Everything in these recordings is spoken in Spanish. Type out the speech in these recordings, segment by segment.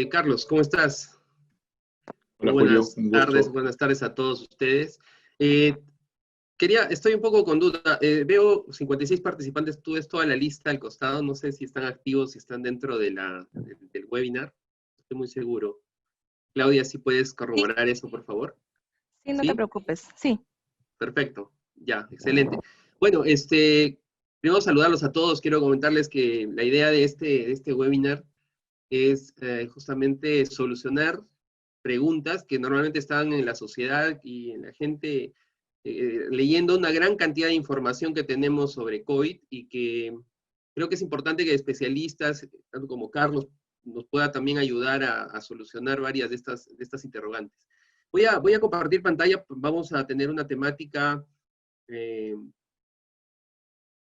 Carlos, ¿cómo estás? Hola Julio, un gusto. Buenas tardes a todos ustedes. Eh, estoy un poco con duda. Veo 56 participantes, tú ves toda la lista al costado, no sé si están activos, si están dentro del webinar, no estoy muy seguro. Claudia, si puedes Sí, corroborar eso, por favor. sí, no te ¿Sí? preocupes. Sí, Perfecto, ya, excelente. Bueno, primero saludarlos a todos, quiero comentarles que la idea de este webinar es justamente solucionar preguntas que normalmente están en la sociedad y en la gente leyendo una gran cantidad de información que tenemos sobre COVID y que creo que es importante que especialistas, tanto como Carlos, nos pueda también ayudar a solucionar varias de estas interrogantes. Voy a compartir pantalla, vamos a tener una temática, eh,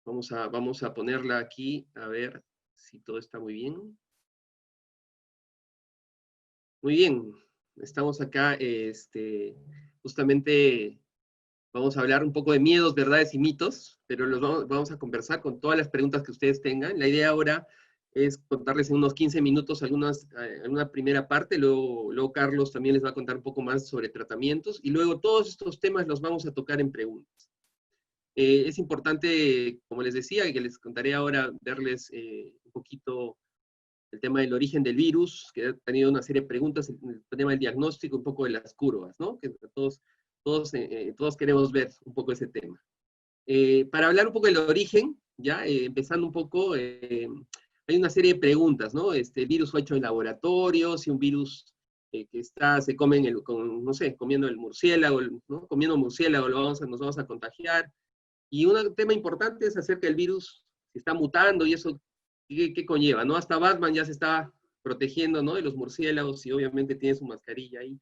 vamos a ponerla aquí, a ver si todo está muy bien. Muy bien, estamos acá, justamente vamos a hablar un poco de miedos, verdades y mitos, pero vamos a conversar con todas las preguntas que ustedes tengan. La idea ahora es contarles en unos 15 minutos alguna primera parte, luego Carlos también les va a contar un poco más sobre tratamientos, y luego todos estos temas los vamos a tocar en preguntas. Es importante, como les decía, que les contaré ahora, verles un poquito el tema del origen del virus, que ha tenido una serie de preguntas, el tema del diagnóstico, un poco de las curvas, ¿no? Que todos queremos ver un poco ese tema. Para hablar un poco del origen, ya, empezando un poco, hay una serie de preguntas, ¿no? ¿El virus fue hecho en laboratorio? Si un virus se come no sé, comiendo el murciélago, ¿no? Comiendo murciélago nos vamos a contagiar. Y un tema importante es acerca del virus, si está mutando y eso, ¿qué conlleva? ¿No? Hasta Batman ya se está protegiendo, ¿no? De los murciélagos y obviamente tiene su mascarilla ahí.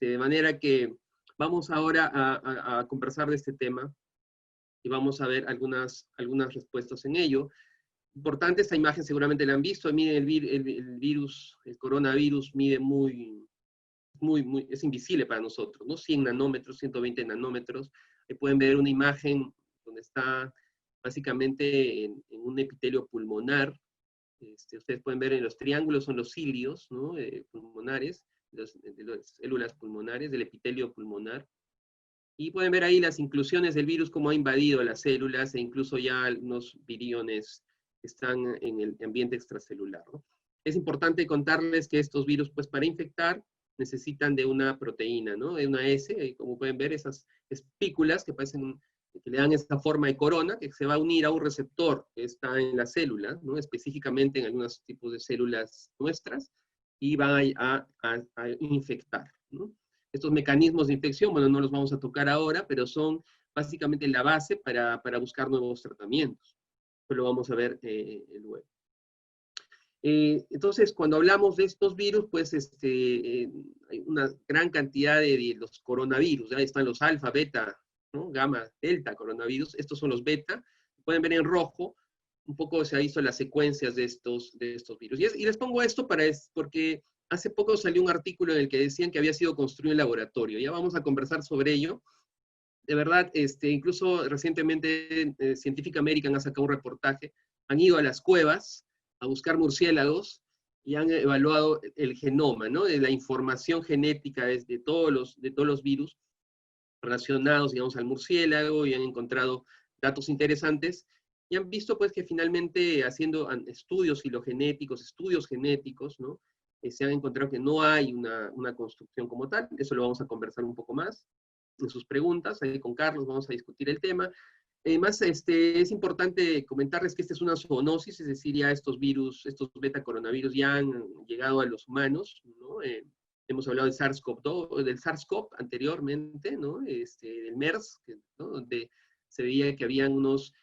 De manera que vamos ahora a conversar de este tema y vamos a ver algunas respuestas en ello. Importante, esta imagen seguramente la han visto. Miren, el virus, el coronavirus mide es invisible para nosotros, ¿no? 100 nanómetros, 120 nanómetros. Ahí pueden ver una imagen donde está básicamente en un epitelio pulmonar. Ustedes pueden ver en los triángulos, son los cilios, ¿no? Pulmonares, de las células pulmonares, del epitelio pulmonar. Y pueden ver ahí las inclusiones del virus, cómo ha invadido las células, e incluso ya algunos viriones que están en el ambiente extracelular, ¿no? Es importante contarles que estos virus, pues para infectar, necesitan de una proteína, ¿no? De una S, como pueden ver, esas espículas que que le dan esta forma de corona, que se va a unir a un receptor que está en la célula, ¿no? Específicamente en algunos tipos de células nuestras, y van a infectar, ¿no? Estos mecanismos de infección, bueno, no los vamos a tocar ahora, pero son básicamente la base para buscar nuevos tratamientos. Eso lo vamos a ver luego. Entonces, cuando hablamos de estos virus, pues hay una gran cantidad de los coronavirus. Ya están los alfa, beta, ¿no? Gamma, delta coronavirus. Estos son los beta. Pueden ver en rojo, un poco se ha visto las secuencias de estos virus. Y les pongo esto porque hace poco salió un artículo en el que decían que había sido construido en laboratorio. Ya vamos a conversar sobre ello. De verdad, incluso recientemente Scientific American ha sacado un reportaje. Han ido a las cuevas a buscar murciélagos y han evaluado el genoma, ¿no? De la información genética de todos los virus relacionados, digamos, al murciélago, y han encontrado datos interesantes, y han visto, pues, que finalmente, haciendo estudios filogenéticos, estudios genéticos, ¿no? Se han encontrado que no hay una construcción como tal. Eso lo vamos a conversar un poco más en sus preguntas. Ahí con Carlos vamos a discutir el tema. Además, es importante comentarles que esta es una zoonosis, es decir, ya estos virus, estos beta coronavirus ya han llegado a los humanos, ¿no? Hemos hablado del SARS-CoV anteriormente, ¿no? Del MERS, ¿no? Donde se veía que habían unos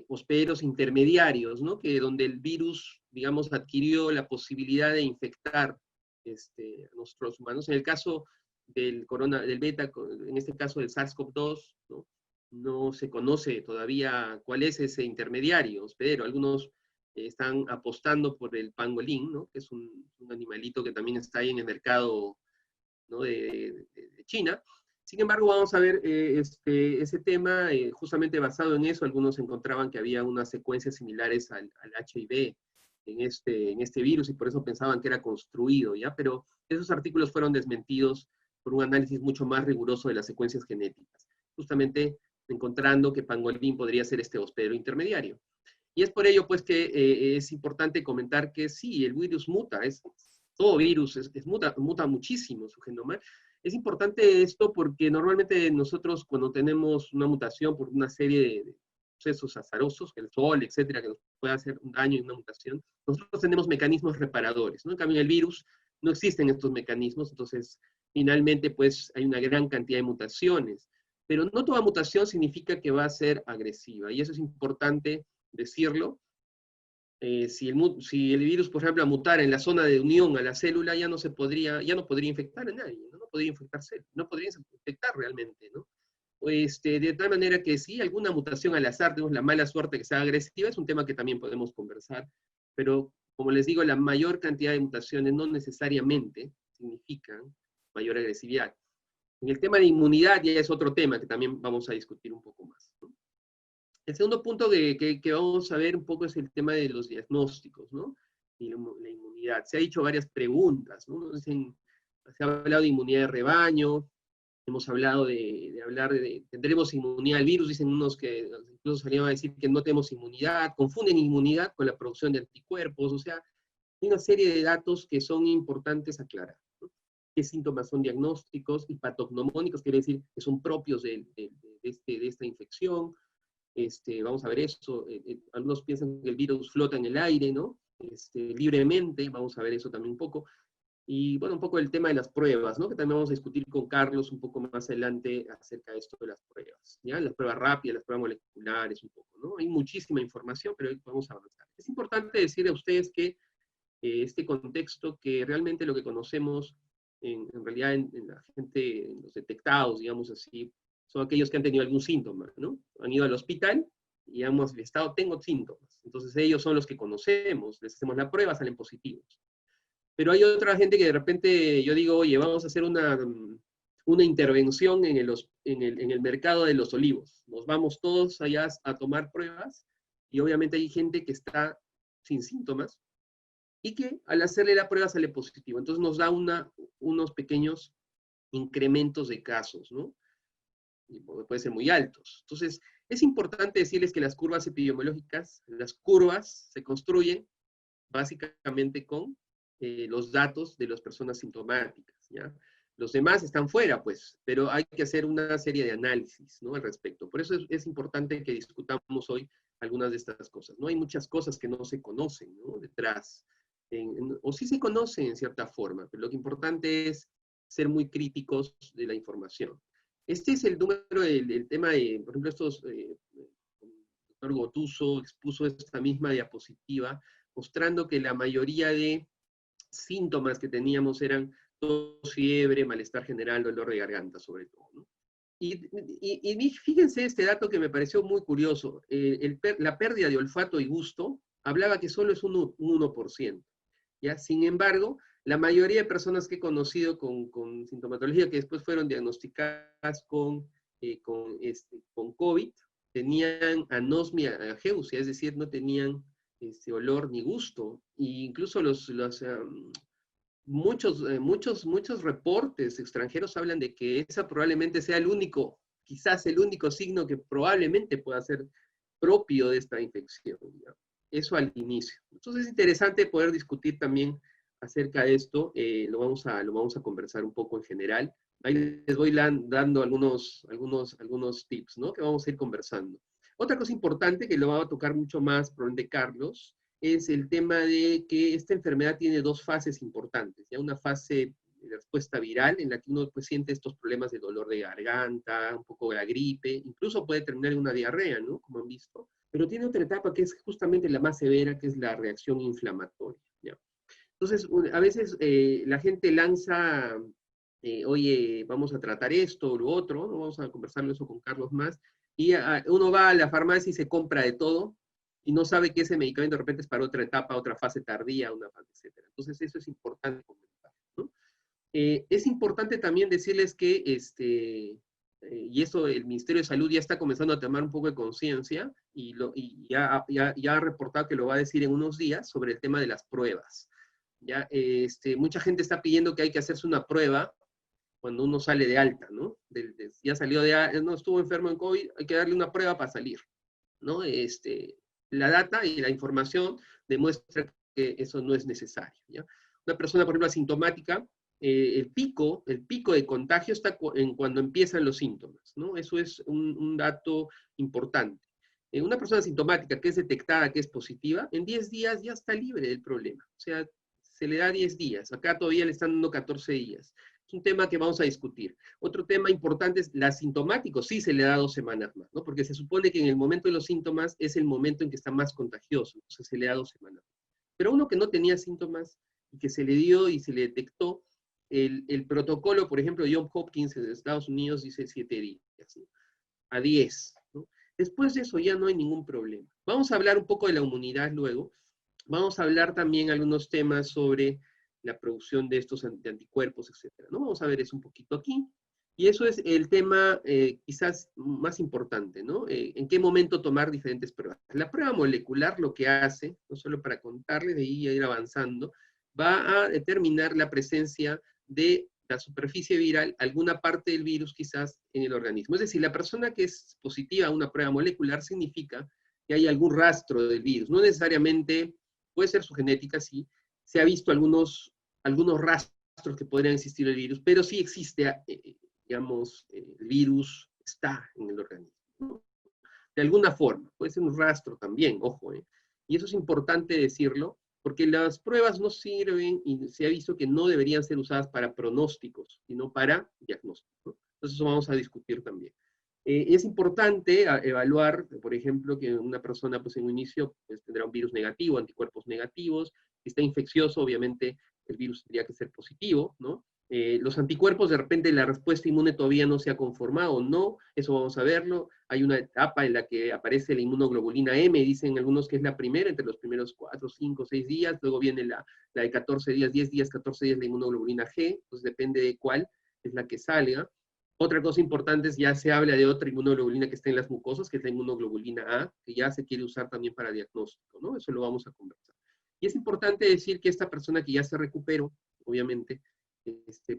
hospederos intermediarios, ¿no? Donde el virus, digamos, adquirió la posibilidad de infectar a nuestros humanos. En el caso del beta, en este caso del SARS-CoV-2, ¿no? No se conoce todavía cuál es ese intermediario hospedero. Algunos están apostando por el pangolín, ¿no? Que es un animalito que también está ahí en el mercado, ¿no? de China. Sin embargo, vamos a ver ese tema, justamente basado en eso. Algunos encontraban que había unas secuencias similares al HIV este virus y por eso pensaban que era construido, ¿ya? Pero esos artículos fueron desmentidos por un análisis mucho más riguroso de las secuencias genéticas, justamente encontrando que pangolín podría ser este hospedero intermediario. Y es por ello, pues, que es importante comentar que sí, el virus muta, todo virus muta muchísimo su genoma. Es importante esto porque normalmente nosotros cuando tenemos una mutación por una serie de procesos azarosos, el sol, etcétera, que nos puede hacer un daño y una mutación, nosotros tenemos mecanismos reparadores, ¿no? En cambio, en el virus no existen estos mecanismos, entonces finalmente pues hay una gran cantidad de mutaciones. Pero no toda mutación significa que va a ser agresiva, y eso es importante decirlo. Si el virus, por ejemplo, mutara en la zona de unión a la célula, ya no podría infectar a nadie, ¿no? No podría infectarse, no podría infectar realmente, ¿no? De tal manera que sí, alguna mutación al azar, tenemos la mala suerte que sea agresiva, es un tema que también podemos conversar, pero como les digo, la mayor cantidad de mutaciones no necesariamente significan mayor agresividad. En el tema de inmunidad ya es otro tema que también vamos a discutir un poco más, ¿no? El segundo punto que vamos a ver un poco es el tema de los diagnósticos, ¿no? Y la inmunidad. Se ha hecho varias preguntas, ¿no? Se ha hablado de inmunidad de rebaño, hemos hablado tendremos inmunidad al virus, dicen unos que incluso salieron a decir que no tenemos inmunidad, confunden inmunidad con la producción de anticuerpos, o sea, hay una serie de datos que son importantes aclarar, ¿no? ¿Qué síntomas son diagnósticos y patognomónicos? Quiere decir que son propios de esta infección. Vamos a ver eso. Algunos piensan que el virus flota en el aire, ¿no? Libremente, vamos a ver eso también un poco. Y bueno, un poco el tema de las pruebas, ¿no? Que también vamos a discutir con Carlos un poco más adelante acerca de esto de las pruebas, ¿ya? Las pruebas rápidas, las pruebas moleculares, un poco, ¿no? Hay muchísima información, pero hoy podemos avanzar. Es importante decir a ustedes que este contexto, que realmente lo que conocemos en realidad en la gente, en los detectados, digamos así, son aquellos que han tenido algún síntoma, ¿no? Han ido al hospital y han manifestado, tengo síntomas. Entonces ellos son los que conocemos, les hacemos la prueba, salen positivos. Pero hay otra gente que de repente yo digo, oye, vamos a hacer una intervención en el mercado de los olivos. Nos vamos todos allá a tomar pruebas y obviamente hay gente que está sin síntomas y que al hacerle la prueba sale positivo. Entonces nos da unos pequeños incrementos de casos, ¿no? Y pueden ser muy altos. Entonces, es importante decirles que las curvas epidemiológicas, las curvas se construyen básicamente con los datos de las personas sintomáticas, ¿ya? Los demás están fuera, pues, pero hay que hacer una serie de análisis, ¿no? Al respecto. Por eso es importante que discutamos hoy algunas de estas cosas, ¿no? Hay muchas cosas que no se conocen, ¿no? Detrás. O sí se conocen en cierta forma, pero lo que importante es ser muy críticos de la información. Este es el número del tema de, por ejemplo, el doctor Gotuso expuso esta misma diapositiva, mostrando que la mayoría de síntomas que teníamos eran tos, fiebre, malestar general, dolor de garganta, sobre todo, ¿no? Y fíjense este dato que me pareció muy curioso. La pérdida de olfato y gusto hablaba que solo es un 1%. ¿Ya? Sin embargo, la mayoría de personas que he conocido con sintomatología que después fueron diagnosticadas con COVID, tenían anosmia ageusia, es decir, no tenían olor ni gusto. E incluso muchos reportes extranjeros hablan de que esa probablemente sea quizás el único signo que probablemente pueda ser propio de esta infección, ¿ya? Eso al inicio. Entonces es interesante poder discutir también acerca de esto, lo vamos a conversar un poco en general. Ahí les voy dando algunos tips, ¿no? Que vamos a ir conversando. Otra cosa importante que lo va a tocar mucho más probablemente Carlos, es el tema de que esta enfermedad tiene dos fases importantes, ¿ya? Una fase de respuesta viral, en la que uno pues, siente estos problemas de dolor de garganta, un poco de la gripe, incluso puede terminar en una diarrea, ¿no? Como han visto. Pero tiene otra etapa que es justamente la más severa, que es la reacción inflamatoria, ¿ya? Entonces, a veces la gente lanza, oye, vamos a tratar esto o lo otro, ¿no? Vamos a conversarlo eso con Carlos más, y uno va a la farmacia y se compra de todo, y no sabe que ese medicamento de repente es para otra etapa, otra fase tardía, una fase, etc. Entonces, eso es importante comentar, ¿no? Es importante también decirles que y eso el Ministerio de Salud ya está comenzando a tomar un poco de conciencia, y ya ha reportado que lo va a decir en unos días sobre el tema de las pruebas. ¿Ya? Mucha gente está pidiendo que hay que hacerse una prueba cuando uno sale de alta, ¿no? Ya salió de alta, no estuvo enfermo en COVID, hay que darle una prueba para salir, ¿no? La data y la información demuestra que eso no es necesario, ¿ya? Una persona, por ejemplo, asintomática, el pico de contagio está cuando empiezan los síntomas, ¿no? Eso es un dato importante. Una persona asintomática que es detectada que es positiva, en 10 días ya está libre del problema. O sea, se le da 10 días. Acá todavía le están dando 14 días. Es un tema que vamos a discutir. Otro tema importante es el asintomático, sí se le da 2 semanas más, ¿no? Porque se supone que en el momento de los síntomas es el momento en que está más contagioso, entonces se le da 2 semanas. Pero uno que no tenía síntomas y que se le dio y se le detectó, el protocolo, por ejemplo, de Johns Hopkins en Estados Unidos dice 7 días, ¿sí? A 10, ¿no? Después de eso ya no hay ningún problema. Vamos a hablar un poco de la inmunidad luego. Vamos a hablar también algunos temas sobre la producción de estos anticuerpos, etcétera, ¿no? Vamos a ver eso un poquito aquí. Y eso es el tema quizás más importante, ¿no? ¿En qué momento tomar diferentes pruebas? La prueba molecular lo que hace, no solo para contarles, de ahí ir avanzando, va a determinar la presencia de la superficie viral, alguna parte del virus quizás en el organismo. Es decir, la persona que es positiva a una prueba molecular significa que hay algún rastro del virus. No necesariamente, puede ser su genética, sí, se ha visto algunos rastros que podrían existir del virus, pero sí existe, digamos, el virus está en el organismo, ¿no? De alguna forma, puede ser un rastro también, ojo, y eso es importante decirlo, porque las pruebas no sirven y se ha visto que no deberían ser usadas para pronósticos, sino para diagnósticos, ¿no? Entonces eso vamos a discutir también. Es importante evaluar, por ejemplo, que una persona pues en un inicio pues, tendrá un virus negativo, anticuerpos negativos. Si está infeccioso, obviamente el virus tendría que ser positivo, ¿no? Los anticuerpos, de repente la respuesta inmune todavía no se ha conformado, no, eso vamos a verlo. Hay una etapa en la que aparece la inmunoglobulina M, dicen algunos que es la primera, entre los primeros 4, 5, 6 días, luego viene la de 14 días, 10 días, 14 días la inmunoglobulina G, pues depende de cuál es la que salga. Otra cosa importante es ya se habla de otra inmunoglobulina que está en las mucosas, que es la inmunoglobulina A, que ya se quiere usar también para diagnóstico, ¿no? Eso lo vamos a conversar. Y es importante decir que esta persona que ya se recuperó, obviamente,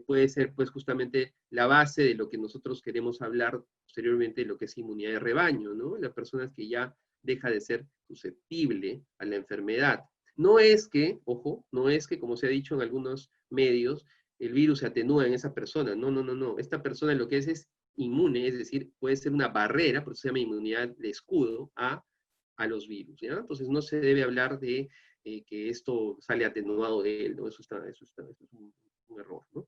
puede ser pues justamente la base de lo que nosotros queremos hablar posteriormente de lo que es inmunidad de rebaño, ¿no? La persona que ya deja de ser susceptible a la enfermedad. No es que, ojo, no es que, como se ha dicho en algunos medios, el virus se atenúa en esa persona. No, no, no, no. Esta persona lo que es inmune, es decir, puede ser una barrera, por eso se llama inmunidad de escudo, a los virus, ¿ya? Entonces no se debe hablar de que esto sale atenuado de él, ¿no? Eso es un error, ¿no?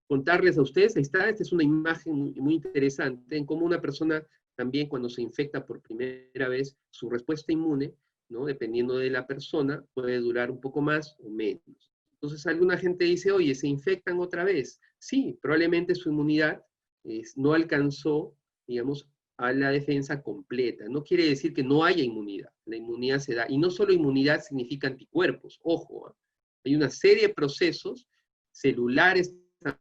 Contarles a ustedes, ahí está, esta es una imagen muy, muy interesante en cómo una persona también cuando se infecta por primera vez, su respuesta inmune, ¿no? Dependiendo de la persona, puede durar un poco más o menos. Entonces alguna gente dice, oye, ¿se infectan otra vez? Sí, probablemente su inmunidad no alcanzó, digamos, a la defensa completa. No quiere decir que no haya inmunidad. La inmunidad se da. Y no solo inmunidad significa anticuerpos. Ojo, ¿eh? Hay una serie de procesos celulares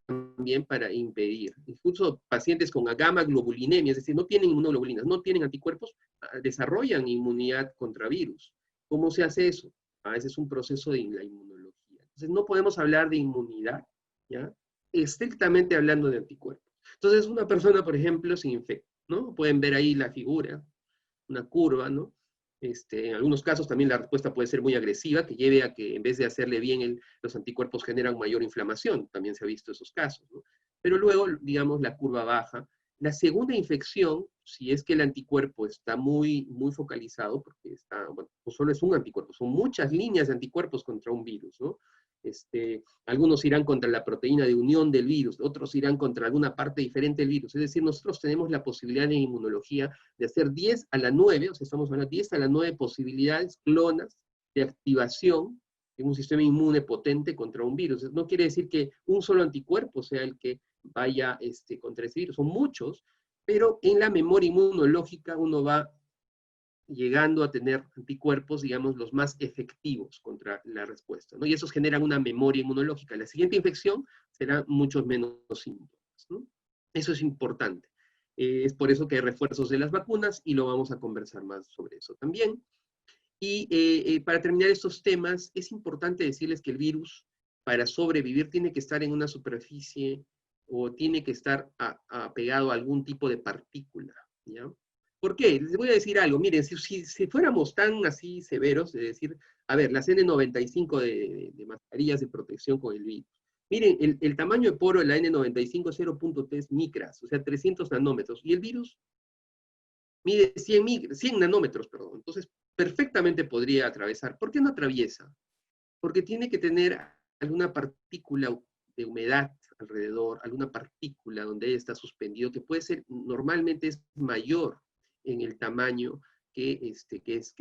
también para impedir. Incluso pacientes con gamma globulinemia, es decir, no tienen inmunoglobulinas, no tienen anticuerpos, desarrollan inmunidad contra virus. ¿Cómo se hace eso? Ese es un proceso de la inmunología. Entonces no podemos hablar de inmunidad, ¿ya? Estrictamente hablando de anticuerpos. Entonces una persona, por ejemplo, se infecta, ¿no? Pueden ver ahí la figura, una curva, ¿no? En algunos casos también la respuesta puede ser muy agresiva, que lleve a que en vez de hacerle bien, los anticuerpos generan mayor inflamación. También se ha visto esos casos, ¿no? Pero luego, digamos, la curva baja. La segunda infección, si es que el anticuerpo está muy, muy focalizado, porque está, bueno, no solo es un anticuerpo, son muchas líneas de anticuerpos contra un virus, ¿no? Algunos irán contra la proteína de unión del virus, otros irán contra alguna parte diferente del virus. Es decir, nosotros tenemos la posibilidad en inmunología de hacer 10 a la 9, o sea, estamos hablando de 10 a la 9 posibilidades, clonas, de activación en un sistema inmune potente contra un virus. No quiere decir que un solo anticuerpo sea el que vaya contra ese virus, son muchos, pero en la memoria inmunológica uno va llegando a tener anticuerpos, digamos, los más efectivos contra la respuesta, ¿no? Y esos generan una memoria inmunológica. La siguiente infección será muchos menos síntomas, ¿no? Eso es importante. Es por eso que hay refuerzos de las vacunas y lo vamos a conversar más sobre eso también. Y para terminar estos temas, es importante decirles que el virus, para sobrevivir, tiene que estar en una superficie o tiene que estar apegado a algún tipo de partícula, ¿ya? ¿Por qué? Les voy a decir algo. Miren, si fuéramos tan así severos, de decir, a ver, las N95 de mascarillas de protección con el virus. Miren, el tamaño de poro de la N95 es 0.3 micras, o sea, 300 nanómetros. Y el virus mide 100 nanómetros, perdón. Entonces, perfectamente podría atravesar. ¿Por qué no atraviesa? Porque tiene que tener alguna partícula de humedad alrededor, alguna partícula donde está suspendido, que puede ser, normalmente es mayor en el tamaño que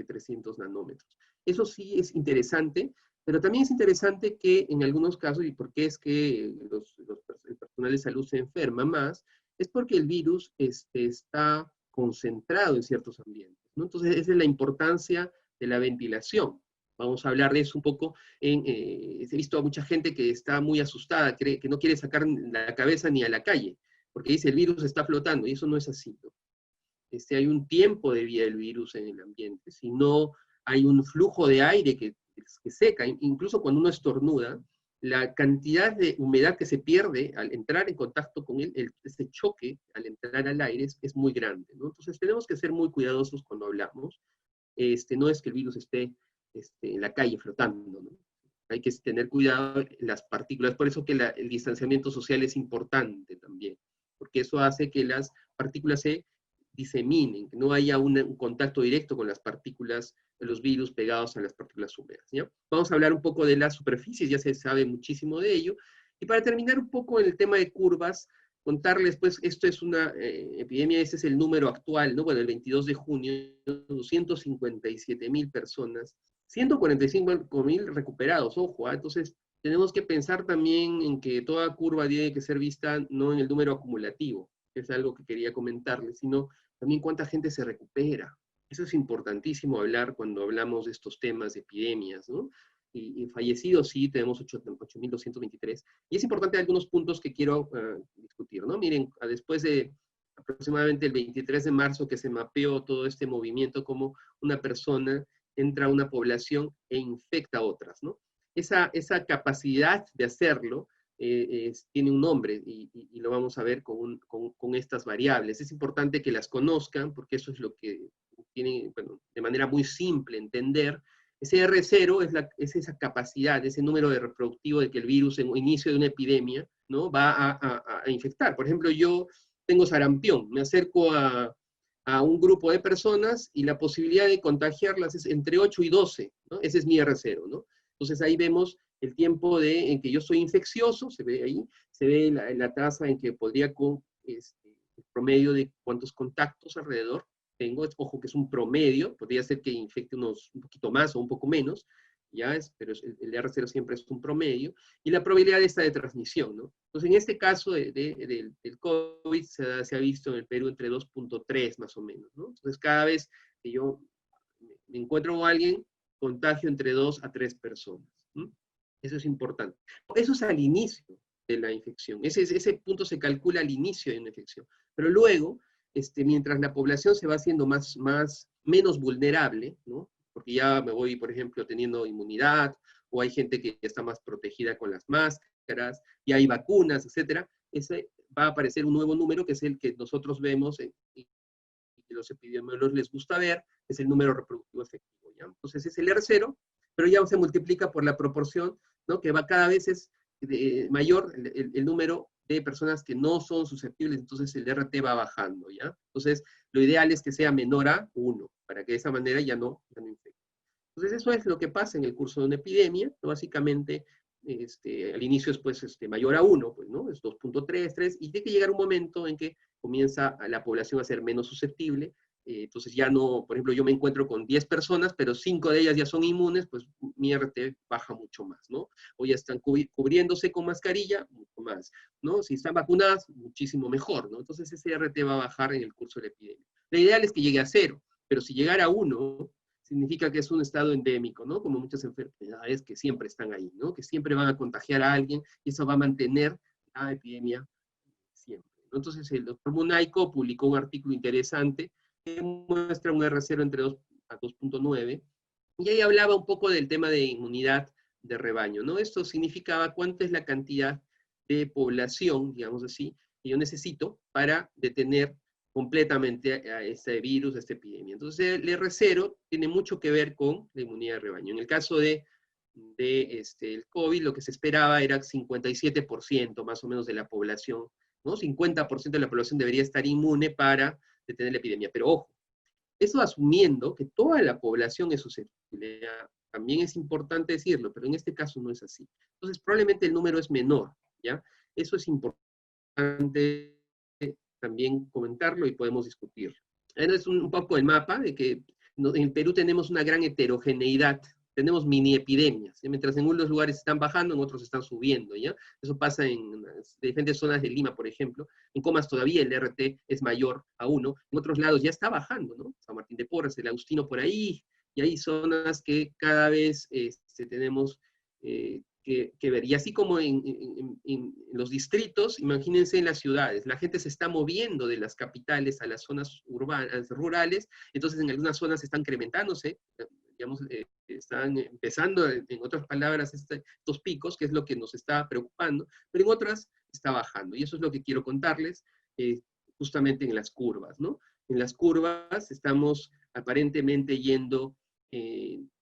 300 nanómetros. Eso sí es interesante, pero también es interesante que en algunos casos, y por qué es que el personal de salud se enferma más, es porque el virus está concentrado en ciertos ambientes, ¿no? Entonces, esa es la importancia de la ventilación. Vamos a hablar de eso un poco. He visto a mucha gente que está muy asustada, que no quiere sacar la cabeza ni a la calle, porque dice el virus está flotando, y eso no es así, ¿no? Hay un tiempo de vida del virus en el ambiente, si no hay un flujo de aire que seca, incluso cuando uno estornuda, la cantidad de humedad que se pierde al entrar en contacto con él, ese choque al entrar al aire es muy grande, ¿no? Entonces tenemos que ser muy cuidadosos cuando hablamos. No es que el virus esté en la calle flotando, ¿no? Hay que tener cuidado en las partículas, por eso que el distanciamiento social es importante también, porque eso hace que las partículas se diseminen, que no haya un contacto directo con las partículas de los virus pegados a las partículas húmedas, ¿ya? Vamos a hablar un poco de las superficies, ya se sabe muchísimo de ello, y para terminar un poco en el tema de curvas, contarles, pues, esto es una epidemia, ese es el número actual, ¿no? Bueno, el 22 de junio, 257.000 personas, 145.000 recuperados, ojo, ¿eh? Entonces, tenemos que pensar también en que toda curva tiene que ser vista no en el número acumulativo, que es algo que quería comentarles, sino también cuánta gente se recupera. Eso es importantísimo hablar cuando hablamos de estos temas de epidemias, ¿no? Y fallecidos sí, tenemos 8.223. Y es importante algunos puntos que quiero discutir, ¿no? Miren, después de aproximadamente el 23 de marzo que se mapeó todo este movimiento, como una persona entra a una población e infecta a otras, ¿no? Esa capacidad de hacerlo tiene un nombre y lo vamos a ver con estas variables. Es importante que las conozcan porque eso es lo que tienen, bueno, de manera muy simple entender. Ese R0 es esa capacidad, ese número de reproductivo de que el virus en inicio de una epidemia, ¿no? Va a infectar. Por ejemplo, yo tengo sarampión, me acerco a un grupo de personas y la posibilidad de contagiarlas es entre 8 y 12, ¿no? Ese es mi R0, ¿no? Entonces ahí vemos el tiempo en que yo soy infeccioso, se ve ahí, se ve la tasa en que podría con el promedio de cuántos contactos alrededor tengo, ojo que es un promedio, podría ser que infecte un poquito más o un poco menos, ya pero el R0 siempre es un promedio, y la probabilidad esta de transmisión, ¿no? Entonces, en este caso del COVID se ha visto en el Perú entre 2.3 más o menos, ¿no? Entonces, cada vez que yo me encuentro con alguien, contagio entre 2 a 3 personas. ¿No? Eso es importante. Eso es al inicio de la infección. Ese punto se calcula al inicio de una infección. Pero luego, mientras la población se va haciendo menos vulnerable, ¿no? Porque ya me voy, por ejemplo, teniendo inmunidad, o hay gente que está más protegida con las máscaras, y hay vacunas, etcétera, ese va a aparecer un nuevo número que es el que nosotros vemos y que los epidemiólogos les gusta ver, es el número reproductivo efectivo, ¿ya? Entonces es el R0, pero ya se multiplica por la proporción, ¿no? Que va cada vez es mayor el número de personas que no son susceptibles, entonces el RT va bajando, ¿ya? Entonces, lo ideal es que sea menor a 1, para que de esa manera ya no infecte. Entonces, eso es lo que pasa en el curso de una epidemia, ¿no? Básicamente, al inicio es pues, mayor a 1, pues, ¿no? Es 2.3, 3, y tiene que llegar un momento en que comienza la población a ser menos susceptible, entonces ya no, por ejemplo, yo me encuentro con 10 personas, pero 5 de ellas ya son inmunes, pues mi RT baja mucho más, ¿no? O ya están cubriéndose con mascarilla, mucho más, ¿no? Si están vacunadas, muchísimo mejor, ¿no? Entonces ese RT va a bajar en el curso de la epidemia. La ideal es que llegue a 0, pero si llegara a 1, significa que es un estado endémico, ¿no? Como muchas enfermedades que siempre están ahí, ¿no? Que siempre van a contagiar a alguien y eso va a mantener la epidemia siempre. Entonces el doctor Munaico publicó un artículo interesante que muestra un R0 entre 2 a 2.9, y ahí hablaba un poco del tema de inmunidad de rebaño, ¿no? Esto significaba cuánto es la cantidad de población, digamos así, que yo necesito para detener completamente a este virus, a esta epidemia. Entonces el R0 tiene mucho que ver con la inmunidad de rebaño. En el caso de el COVID, lo que se esperaba era 57% más o menos de la población, ¿no? 50% de la población debería estar inmune para detener la epidemia. Pero ojo, eso asumiendo que toda la población es susceptible. También es importante decirlo, pero en este caso no es así. Entonces, probablemente el número es menor, ¿ya? Eso es importante también comentarlo y podemos discutirlo. Es un poco el mapa de que en Perú tenemos una gran heterogeneidad, tenemos mini epidemias, ¿sí? Mientras en unos lugares están bajando, en otros están subiendo, ¿ya? Eso pasa en diferentes zonas de Lima, por ejemplo. En Comas todavía el RT es mayor a 1, en otros lados ya está bajando, ¿no? San Martín de Porres, el Agustino por ahí, y hay zonas que cada vez tenemos que ver. Y así como en los distritos, imagínense en las ciudades, la gente se está moviendo de las capitales a las zonas urbanas, rurales, entonces en algunas zonas están incrementándose, digamos, están empezando, en otras palabras, estos picos, que es lo que nos está preocupando, pero en otras está bajando. Y eso es lo que quiero contarles justamente en las curvas, ¿no? En las curvas estamos aparentemente yendo,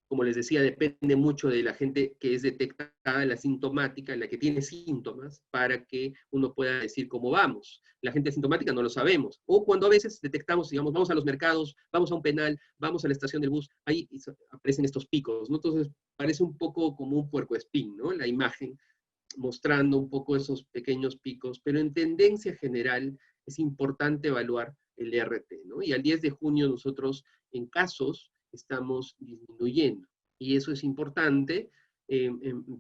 como les decía, depende mucho de la gente que es detectada, la sintomática, la que tiene síntomas, para que uno pueda decir cómo vamos. La gente asintomática no lo sabemos. O cuando a veces detectamos, digamos, vamos a los mercados, vamos a un penal, vamos a la estación del bus, ahí aparecen estos picos, ¿no? Entonces parece un poco como un puercoespín, ¿no? La imagen mostrando un poco esos pequeños picos, pero en tendencia general es importante evaluar el RT, ¿no? Y al 10 de junio nosotros en casos estamos disminuyendo, y eso es importante,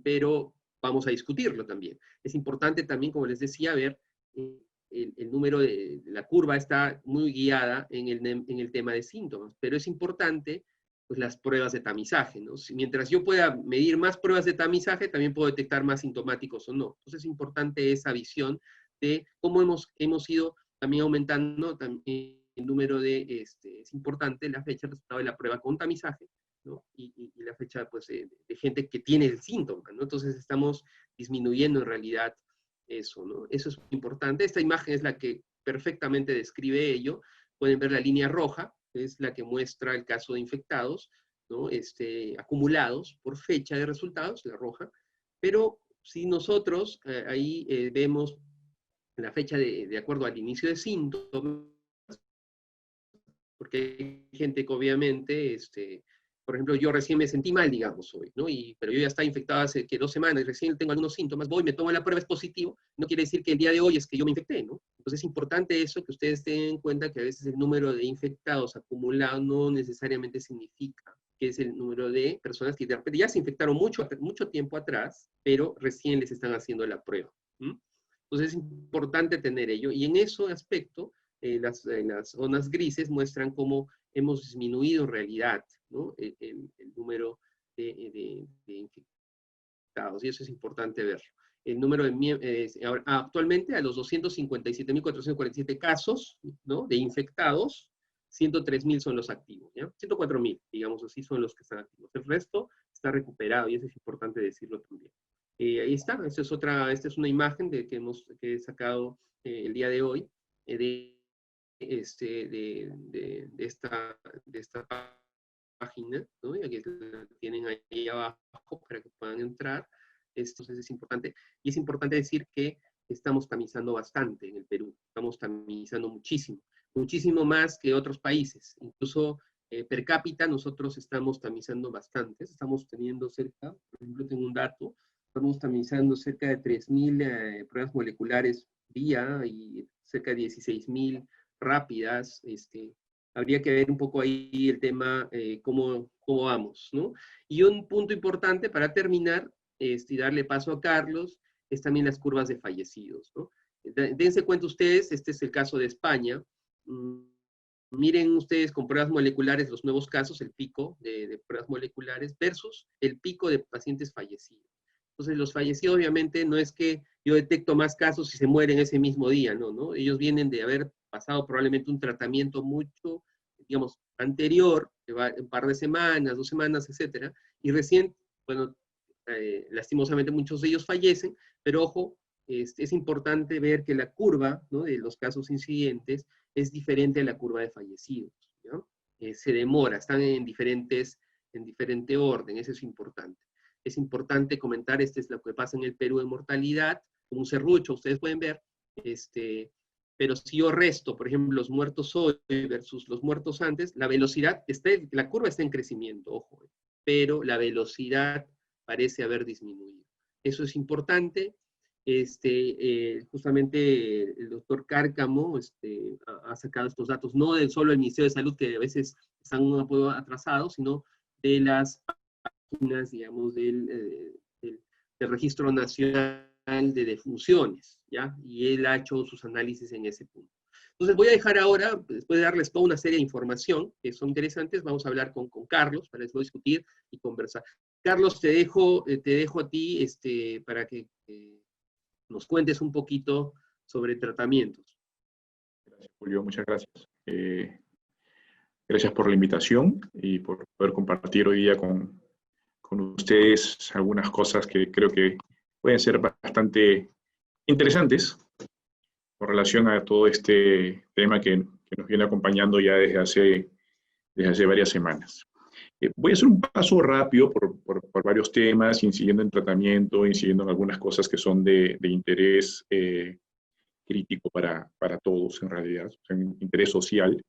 pero vamos a discutirlo también. Es importante también, como les decía, ver el número de la curva está muy guiada en el tema de síntomas, pero es importante pues las pruebas de tamizaje, ¿no? Mientras yo pueda medir más pruebas de tamizaje, también puedo detectar más sintomáticos o no. Entonces es importante esa visión de cómo hemos ido también aumentando también el número de, es importante la fecha, el resultado de la prueba con tamizaje, ¿no? Y la fecha, pues, de gente que tiene el síntoma, ¿no? Entonces estamos disminuyendo en realidad eso, ¿no? Eso es importante. Esta imagen es la que perfectamente describe ello. Pueden ver la línea roja, es la que muestra el caso de infectados, ¿no? Acumulados por fecha de resultados, la roja, pero si nosotros ahí vemos la fecha de acuerdo al inicio de síntomas, porque hay gente que obviamente, por ejemplo, yo recién me sentí mal, digamos, hoy, ¿no? Pero yo ya estaba infectado hace 2 semanas y recién tengo algunos síntomas, voy, me tomo la prueba, es positivo, no quiere decir que el día de hoy es que yo me infecté, ¿no? Entonces es importante eso, que ustedes tengan en cuenta que a veces el número de infectados acumulados no necesariamente significa que es el número de personas que de repente ya se infectaron mucho tiempo atrás, pero recién les están haciendo la prueba. Entonces es importante tener ello, y en ese aspecto, las zonas grises muestran cómo hemos disminuido en realidad, ¿no? el número de infectados, y eso es importante verlo. El número de actualmente a los 257.447 casos, ¿no? De infectados, 103.000 son los activos, ¿ya? 104.000, digamos así, son los que están activos. El resto está recuperado, y eso es importante decirlo también. Ahí está, esta es una imagen que he sacado el día de hoy, de esta página, ¿no? Y aquí la tienen ahí abajo para que puedan entrar. Entonces es importante. Y es importante decir que estamos tamizando bastante en el Perú. Estamos tamizando muchísimo. Muchísimo más que otros países. Incluso per cápita nosotros estamos tamizando bastante. Estamos teniendo cerca, por ejemplo, tengo un dato, estamos tamizando cerca de 3.000 pruebas moleculares día y cerca de 16.000 rápidas. Habría que ver un poco ahí el tema, cómo vamos, ¿no? Y un punto importante para terminar, y darle paso a Carlos, es también las curvas de fallecidos, ¿no? Dense cuenta ustedes, este es el caso de España. Miren ustedes con pruebas moleculares los nuevos casos, el pico de pruebas moleculares versus el pico de pacientes fallecidos. Entonces, los fallecidos obviamente no es que yo detecto más casos y se mueren ese mismo día, ¿no? Ellos vienen de haber pasado probablemente un tratamiento mucho, digamos, anterior, que va un par de semanas, 2 semanas, etcétera, y recién, bueno, lastimosamente muchos de ellos fallecen, pero ojo, es importante ver que la curva, ¿no?, de los casos incidentes es diferente a la curva de fallecidos, ¿no? Se demora, están en diferente orden, eso es importante. Es importante comentar, es lo que pasa en el Perú en mortalidad, como un serrucho, ustedes pueden ver, pero si yo resto, por ejemplo, los muertos hoy versus los muertos antes, la velocidad, la curva está en crecimiento, ojo, pero la velocidad parece haber disminuido. Eso es importante. Justamente el doctor Cárcamo ha sacado estos datos, no solo del Ministerio de Salud, que a veces están un poco atrasados, sino de las páginas, digamos, del Registro Nacional de Defunciones, ¿ya? Y él ha hecho sus análisis en ese punto. Entonces voy a dejar ahora, después de darles toda una serie de información que son interesantes, vamos a hablar con Carlos para después discutir y conversar. Carlos, te dejo a ti para que nos cuentes un poquito sobre tratamientos. Gracias, Julio, muchas gracias. Gracias por la invitación y por poder compartir hoy día con ustedes algunas cosas que creo que pueden ser bastante interesantes con relación a todo este tema que nos viene acompañando ya desde hace varias semanas. Voy a hacer un paso rápido por varios temas, incidiendo en tratamiento, incidiendo en algunas cosas que son de interés crítico para todos en realidad, o sea, interés social,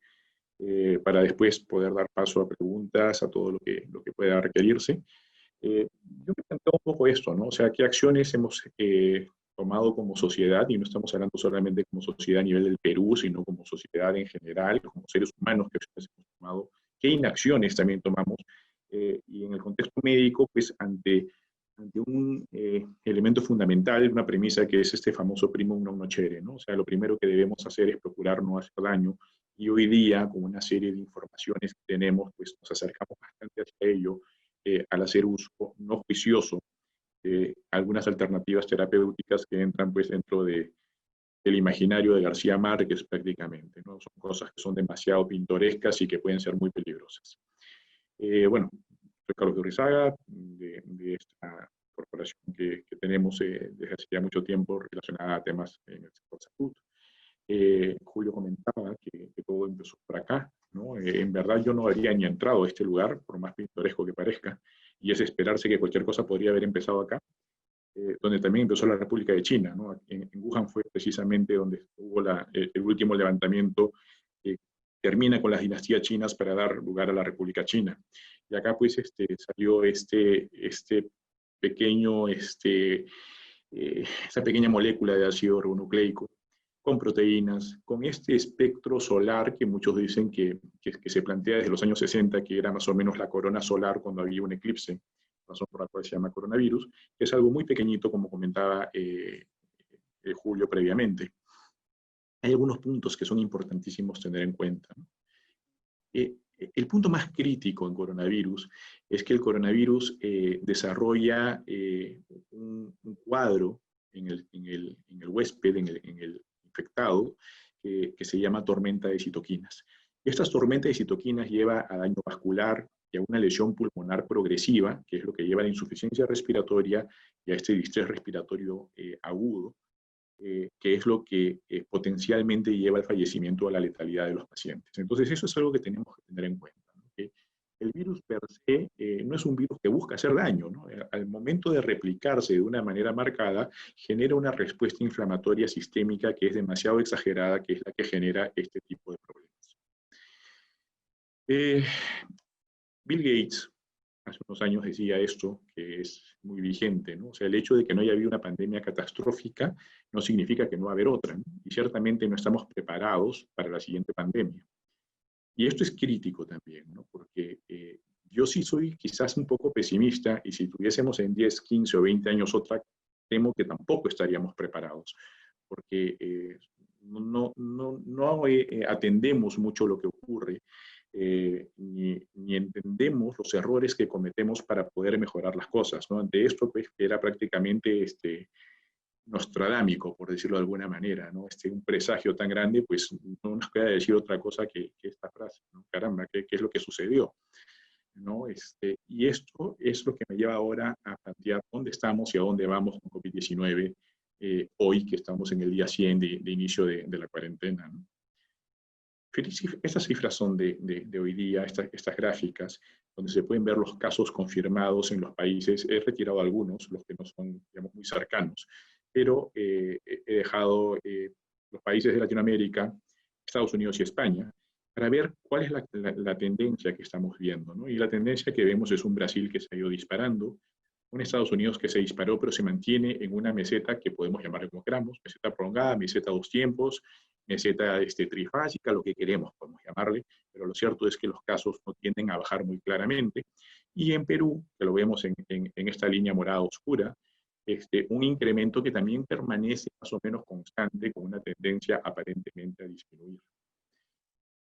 para después poder dar paso a preguntas, a todo lo que pueda requerirse. Yo me planteo un poco esto, ¿no? O sea, ¿qué acciones hemos tomado como sociedad? Y no estamos hablando solamente como sociedad a nivel del Perú, sino como sociedad en general, como seres humanos, ¿qué acciones hemos tomado? ¿Qué inacciones también tomamos? Y en el contexto médico, pues ante un elemento fundamental, una premisa que es este famoso primum non nocere, ¿no? O sea, lo primero que debemos hacer es procurar no hacer daño, y hoy día, con una serie de informaciones que tenemos, pues nos acercamos bastante hacia ello, al hacer uso no juicioso de algunas alternativas terapéuticas que entran pues dentro del imaginario de García Márquez prácticamente, ¿no? Son cosas que son demasiado pintorescas y que pueden ser muy peligrosas. Bueno, soy Carlos de Urrizaga, de esta corporación que tenemos desde hace ya mucho tiempo relacionada a temas en el sector salud. Julio comentaba que todo empezó por acá, ¿no? En verdad yo no habría ni entrado a este lugar, por más pintoresco que parezca, y es esperarse que cualquier cosa podría haber empezado acá, donde también empezó la República de China, ¿no? En Wuhan fue precisamente donde hubo el último levantamiento que termina con las dinastías chinas para dar lugar a la República China. Y acá pues salió pequeño, esa pequeña molécula de ácido ribonucleico con proteínas, con este espectro solar que muchos dicen que se plantea desde los años 60, que era más o menos la corona solar cuando había un eclipse, razón por la cual se llama coronavirus, que es algo muy pequeñito, como comentaba Julio previamente. Hay algunos puntos que son importantísimos tener en cuenta, ¿no? El punto más crítico en coronavirus es que el coronavirus desarrolla un cuadro en el huésped, en el infectado, que se llama tormenta de citoquinas. Estas tormentas de citoquinas lleva a daño vascular y a una lesión pulmonar progresiva, que es lo que lleva a la insuficiencia respiratoria y a este distrés respiratorio agudo, que es lo que potencialmente lleva al fallecimiento o a la letalidad de los pacientes. Entonces, eso es algo que tenemos que tener en cuenta, ¿no? Que el virus per se no es un virus que busca hacer daño, ¿no? Al momento de replicarse de una manera marcada, genera una respuesta inflamatoria sistémica que es demasiado exagerada, que es la que genera este tipo de problemas. Bill Gates hace unos años decía esto, que es muy vigente, ¿no? O sea, el hecho de que no haya habido una pandemia catastrófica no significa que no va a haber otra, ¿no? Y ciertamente no estamos preparados para la siguiente pandemia. Y esto es crítico también, ¿no? Porque yo sí soy quizás un poco pesimista, y si tuviésemos en 10, 15 o 20 años otra, temo que tampoco estaríamos preparados, porque no atendemos mucho lo que ocurre, ni entendemos los errores que cometemos para poder mejorar las cosas, ¿no? Ante esto, pues, era prácticamente nostradámico, por decirlo de alguna manera, ¿no? Un presagio tan grande, pues no nos queda decir otra cosa que esta frase, ¿no? Caramba, ¿qué es lo que sucedió? ¿No? Y esto es lo que me lleva ahora a plantear dónde estamos y a dónde vamos con COVID-19 hoy, que estamos en el día 100 de inicio de la cuarentena, ¿no? Estas cifras son de hoy día, estas gráficas, donde se pueden ver los casos confirmados en los países. He retirado algunos, los que no son, digamos, muy cercanos, pero he dejado los países de Latinoamérica, Estados Unidos y España, para ver cuál es la tendencia que estamos viendo, ¿no? Y la tendencia que vemos es un Brasil que se ha ido disparando, un Estados Unidos que se disparó, pero se mantiene en una meseta que podemos llamar como queramos, meseta prolongada, meseta dos tiempos, meseta trifásica, lo que queremos, podemos llamarle, pero lo cierto es que los casos no tienden a bajar muy claramente. Y en Perú, que lo vemos en esta línea morada oscura, un incremento que también permanece más o menos constante, con una tendencia aparentemente a disminuir.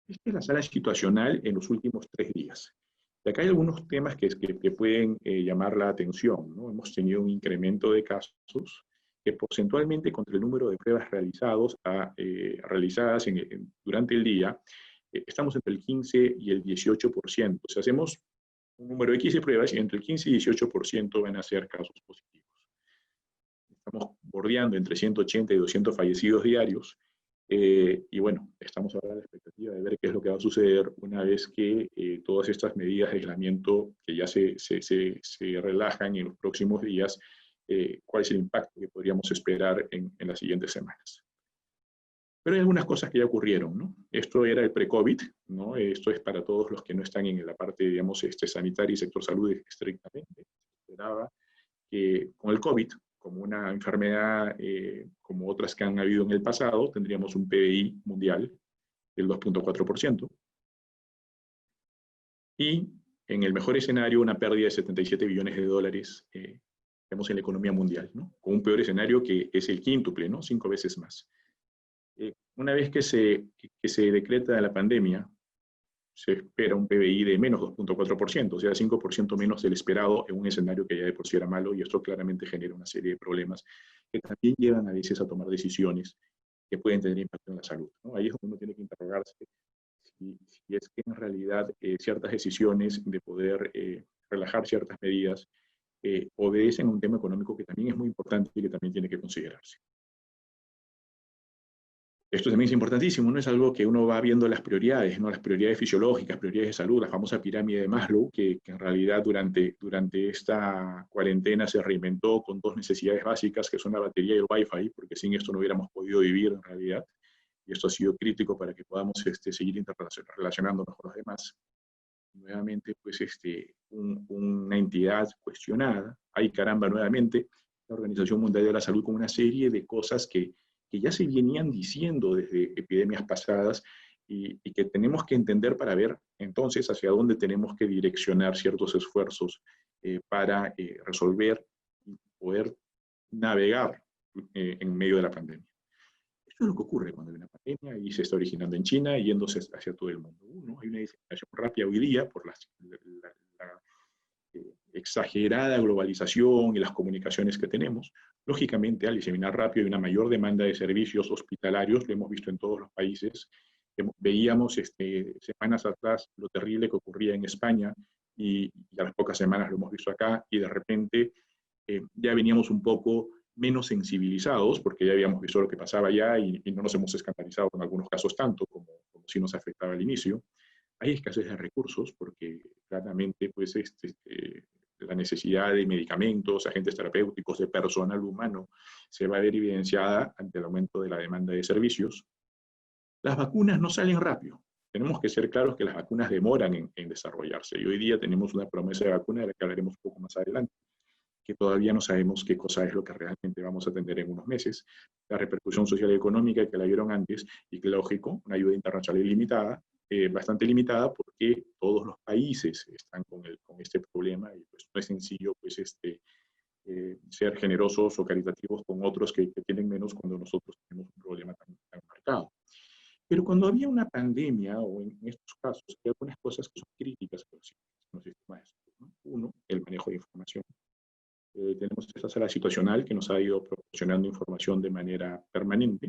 Esta es la sala situacional en los últimos 3 días. Y acá hay algunos temas que pueden llamar la atención, ¿no? Hemos tenido un incremento de casos que porcentualmente contra el número de pruebas realizadas durante el día, estamos entre el 15 y el 18%. O sea, hacemos un número X de pruebas y entre el 15 y 18% van a ser casos positivos. Estamos bordeando entre 180 y 200 fallecidos diarios. Y bueno, estamos ahora a la expectativa de ver qué es lo que va a suceder una vez que todas estas medidas de aislamiento que ya se relajan en los próximos días, cuál es el impacto que podríamos esperar en las siguientes semanas. Pero hay algunas cosas que ya ocurrieron, ¿no? Esto era el pre-COVID, ¿no? Esto es para todos los que no están en la parte, digamos, sanitaria y sector salud estrictamente. Se esperaba que con el COVID, como una enfermedad como otras que han habido en el pasado, tendríamos un PBI mundial del 2.4%. Y en el mejor escenario, una pérdida de 77 billones de dólares en la economía mundial, ¿no? Con un peor escenario que es el quíntuple, ¿no? 5 veces más. Una vez que se decreta la pandemia, se espera un PBI de menos 2.4%, o sea, 5% menos del esperado en un escenario que ya de por sí era malo, y esto claramente genera una serie de problemas que también llevan a veces a tomar decisiones que pueden tener impacto en la salud, ¿no? Ahí es donde uno tiene que interrogarse si es que en realidad ciertas decisiones de poder relajar ciertas medidas obedecen a un tema económico que también es muy importante y que también tiene que considerarse. Esto también es importantísimo, no es algo que uno va viendo las prioridades, ¿no? Las prioridades fisiológicas, prioridades de salud, la famosa pirámide de Maslow, que en realidad durante esta cuarentena se reinventó con 2 necesidades básicas, que son la batería y el Wi-Fi, porque sin esto no hubiéramos podido vivir en realidad, y esto ha sido crítico para que podamos seguir relacionándonos con los demás. Nuevamente, pues una entidad cuestionada, ay caramba, nuevamente, la Organización Mundial de la Salud con una serie de cosas que ya se venían diciendo desde epidemias pasadas y que tenemos que entender para ver entonces hacia dónde tenemos que direccionar ciertos esfuerzos para resolver y poder navegar en medio de la pandemia. Esto es lo que ocurre cuando hay una pandemia y se está originando en China y yéndose hacia todo el mundo. Hay una diseminación rápida hoy día por la exagerada globalización y las comunicaciones que tenemos. Lógicamente, al diseminar rápido hay una mayor demanda de servicios hospitalarios, lo hemos visto en todos los países. Veíamos semanas atrás lo terrible que ocurría en España y a las pocas semanas lo hemos visto acá, y de repente ya veníamos un poco menos sensibilizados porque ya habíamos visto lo que pasaba allá y no nos hemos escandalizado en algunos casos tanto como si nos afectaba al inicio. Hay escasez de recursos porque claramente pues, la necesidad de medicamentos, agentes terapéuticos, de personal humano, se va a ver evidenciada ante el aumento de la demanda de servicios. Las vacunas no salen rápido. Tenemos que ser claros que las vacunas demoran en desarrollarse. Y hoy día tenemos una promesa de vacuna de la que hablaremos un poco más adelante, que todavía no sabemos qué cosa es lo que realmente vamos a tener en unos meses. La repercusión social y económica que la vieron antes, y que lógico, una ayuda internacional ilimitada, bastante limitada porque todos los países están con este problema y pues no es sencillo pues, ser generosos o caritativos con otros que tienen menos cuando nosotros tenemos un problema tan marcado. Pero cuando había una pandemia, o en estos casos, hay algunas cosas que son críticas para los sistemas de salud, ¿no? Uno, el manejo de información. tenemos esta sala situacional que nos ha ido proporcionando información de manera permanente.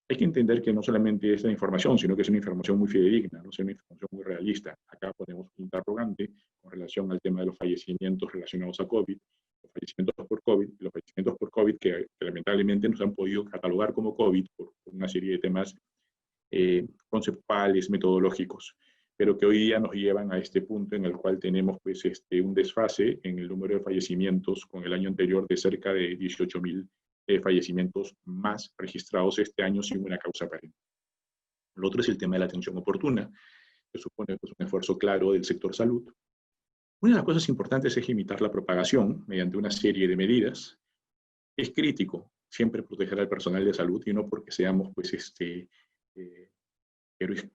Hay que entender que no solamente es la información, sino que es una información muy fidedigna, ¿no? Es una información muy realista. Acá ponemos un interrogante con relación al tema de los fallecimientos relacionados a COVID, los fallecimientos por COVID, y los fallecimientos por COVID que lamentablemente nos han podido catalogar como COVID por una serie de temas conceptuales, metodológicos, pero que hoy día nos llevan a este punto en el cual tenemos pues, un desfase en el número de fallecimientos con el año anterior de cerca de 18.000 fallecimientos más registrados este año sin una causa aparente. Lo otro es el tema de la atención oportuna, que supone pues, un esfuerzo claro del sector salud. Una de las cosas importantes es limitar la propagación mediante una serie de medidas. Es crítico siempre proteger al personal de salud y no porque seamos pues, héroes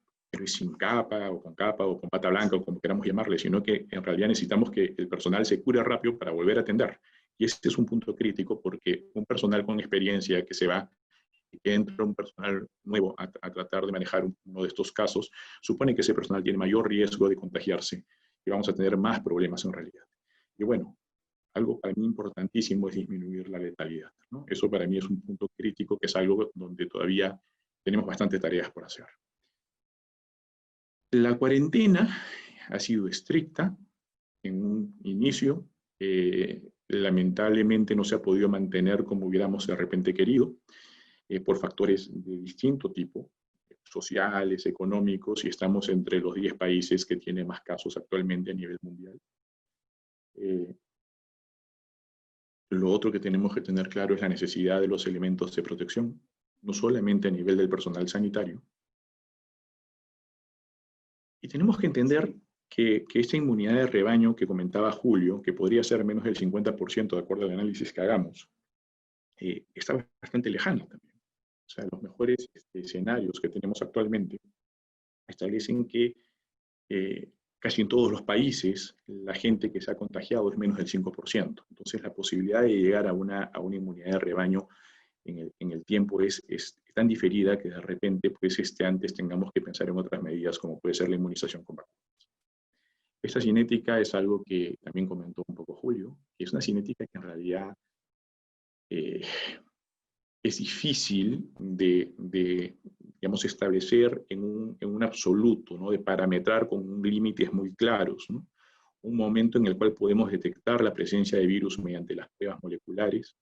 sin capa o con bata blanca o como queramos llamarle, sino que en realidad necesitamos que el personal se cure rápido para volver a atender. Y este es un punto crítico porque un personal con experiencia que se va y que entra un personal nuevo a tratar de manejar uno de estos casos, supone que ese personal tiene mayor riesgo de contagiarse y vamos a tener más problemas en realidad. Y bueno, algo para mí importantísimo es disminuir la letalidad, ¿no? Eso para mí es un punto crítico que es algo donde todavía tenemos bastantes tareas por hacer. La cuarentena ha sido estricta en un inicio. Lamentablemente no se ha podido mantener como hubiéramos de repente querido, por factores de distinto tipo, sociales, económicos, y estamos entre los 10 países que tienen más casos actualmente a nivel mundial. Lo otro que tenemos que tener claro es la necesidad de los elementos de protección, no solamente a nivel del personal sanitario. Y tenemos que entender que esta inmunidad de rebaño que comentaba Julio, que podría ser menos del 50% de acuerdo al análisis que hagamos, está bastante lejana también. O sea, los mejores escenarios que tenemos actualmente establecen que casi en todos los países la gente que se ha contagiado es menos del 5%. Entonces la posibilidad de llegar a una inmunidad de rebaño en el tiempo es tan diferida que de repente pues, antes tengamos que pensar en otras medidas como puede ser la inmunización con vacunas. Esta cinética es algo que también comentó un poco Julio, que es una cinética que en realidad es difícil de digamos, establecer en un absoluto, ¿no? De parametrar con límites muy claros, ¿no? Un momento en el cual podemos detectar la presencia de virus mediante las pruebas moleculares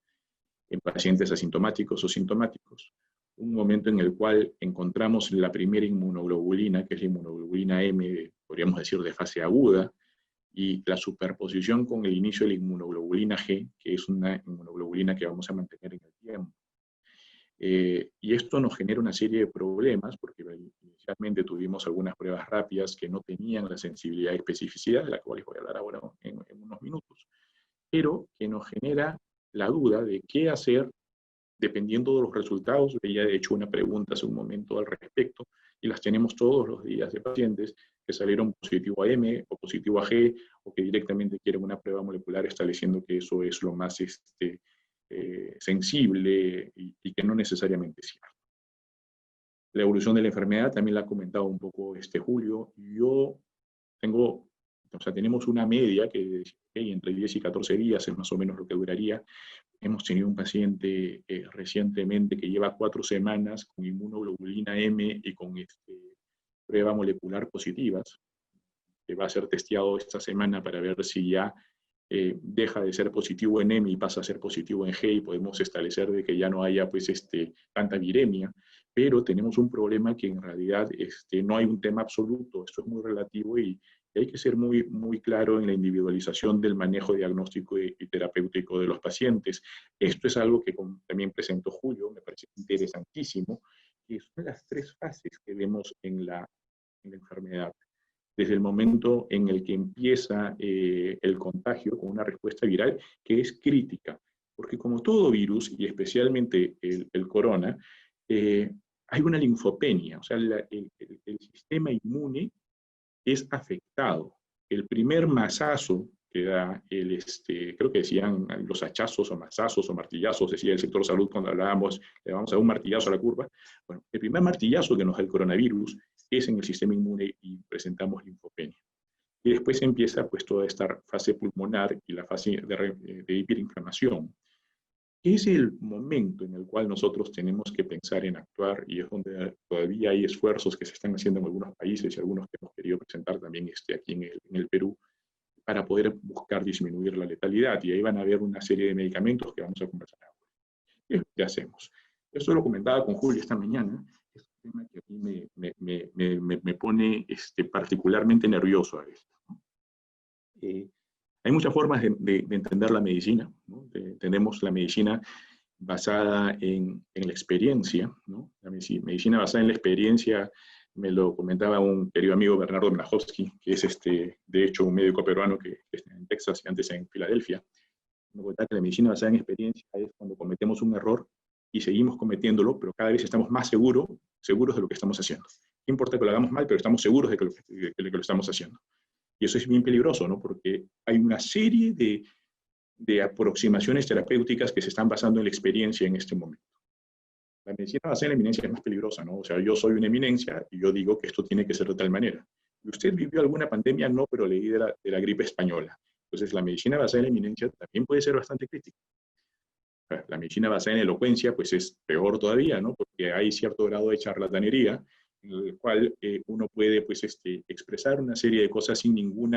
en pacientes asintomáticos o sintomáticos. Un momento en el cual encontramos la primera inmunoglobulina, que es la inmunoglobulina M, podríamos decir, de fase aguda, y la superposición con el inicio de la inmunoglobulina G, que es una inmunoglobulina que vamos a mantener en el tiempo. Y esto nos genera una serie de problemas, porque inicialmente tuvimos algunas pruebas rápidas que no tenían la sensibilidad y especificidad, de la cual les voy a hablar ahora en unos minutos, pero que nos genera la duda de qué hacer dependiendo de los resultados. Ella ha hecho una pregunta hace un momento al respecto, y las tenemos todos los días de pacientes que salieron positivo a M o positivo a G, o que directamente quieren una prueba molecular estableciendo que eso es lo más sensible y que no necesariamente es cierto. La evolución de la enfermedad también la ha comentado un poco Julio. Tenemos una media que entre 10 y 14 días es más o menos lo que duraría. Hemos tenido un paciente recientemente que lleva 4 semanas con inmunoglobulina M y con prueba molecular positivas, que va a ser testeado esta semana para ver si ya deja de ser positivo en M y pasa a ser positivo en G, y podemos establecer de que ya no haya pues, tanta viremia, pero tenemos un problema que en realidad no hay un tema absoluto, esto es muy relativo y hay que ser muy, muy claro en la individualización del manejo diagnóstico y terapéutico de los pacientes. Esto es algo que también presentó Julio, me parece interesantísimo, que son las 3 fases que vemos en la enfermedad. Desde el momento en el que empieza el contagio con una respuesta viral que es crítica, porque como todo virus, y especialmente el corona, hay una linfopenia, o sea, el sistema inmune es afectado. El primer mazazo que da creo que decían los hachazos o mazazos o martillazos, decía el sector salud cuando hablábamos, le vamos a dar un martillazo a la curva. Bueno, el primer martillazo que nos da el coronavirus es en el sistema inmune y presentamos linfopenia. Y después empieza pues toda esta fase pulmonar y la fase de hiperinflamación. Es el momento en el cual nosotros tenemos que pensar en actuar, y es donde todavía hay esfuerzos que se están haciendo en algunos países y algunos que hemos querido presentar también aquí en el Perú, para poder buscar disminuir la letalidad. Y ahí van a haber una serie de medicamentos que vamos a conversar ahora. ¿Qué es lo que hacemos? Esto lo comentaba con Julio esta mañana. Es un tema que a mí me pone particularmente nervioso a veces, ¿no? Hay muchas formas de entender la medicina, ¿no? Tenemos la medicina basada en la experiencia, ¿no? La medicina basada en la experiencia, me lo comentaba un querido amigo Bernardo Mlachowski, que es de hecho un médico peruano que está en Texas y antes en Filadelfia. Me comentaba que la medicina basada en experiencia es cuando cometemos un error y seguimos cometiéndolo, pero cada vez estamos más seguros de lo que estamos haciendo. No importa que lo hagamos mal, pero estamos seguros de que lo estamos haciendo. Y eso es bien peligroso, ¿no? Porque hay una serie de aproximaciones terapéuticas que se están basando en la experiencia en este momento. La medicina basada en la eminencia es más peligrosa, ¿no? O sea, yo soy una eminencia y yo digo que esto tiene que ser de tal manera. ¿Y usted vivió alguna pandemia? No, pero leí de la gripe española. Entonces, la medicina basada en la eminencia también puede ser bastante crítica. La medicina basada en elocuencia, pues es peor todavía, ¿no? Porque hay cierto grado de charlatanería en el cual uno puede, pues, expresar una serie de cosas sin ningún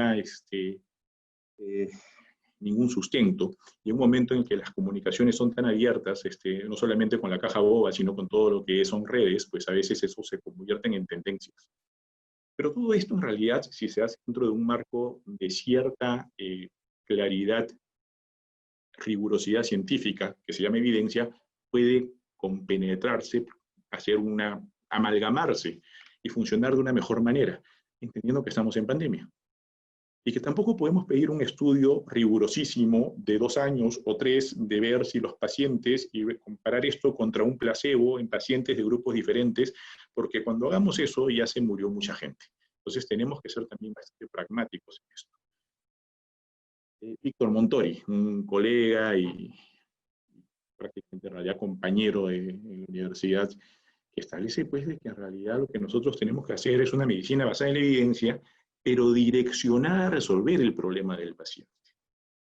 sustento, y un momento en que las comunicaciones son tan abiertas, no solamente con la caja boba, sino con todo lo que son redes, pues a veces eso se convierte en tendencias. Pero todo esto en realidad, si se hace dentro de un marco de cierta claridad, rigurosidad científica, que se llama evidencia, puede compenetrarse, amalgamarse y funcionar de una mejor manera, entendiendo que estamos en pandemia. Y que tampoco podemos pedir un estudio rigurosísimo de 2 años o 3 de ver si los pacientes, y comparar esto contra un placebo en pacientes de grupos diferentes, porque cuando hagamos eso ya se murió mucha gente. Entonces tenemos que ser también bastante pragmáticos en esto. Víctor Montori, un colega y prácticamente en realidad compañero de la universidad, que establece pues de que en realidad lo que nosotros tenemos que hacer es una medicina basada en la evidencia, pero direccionada a resolver el problema del paciente.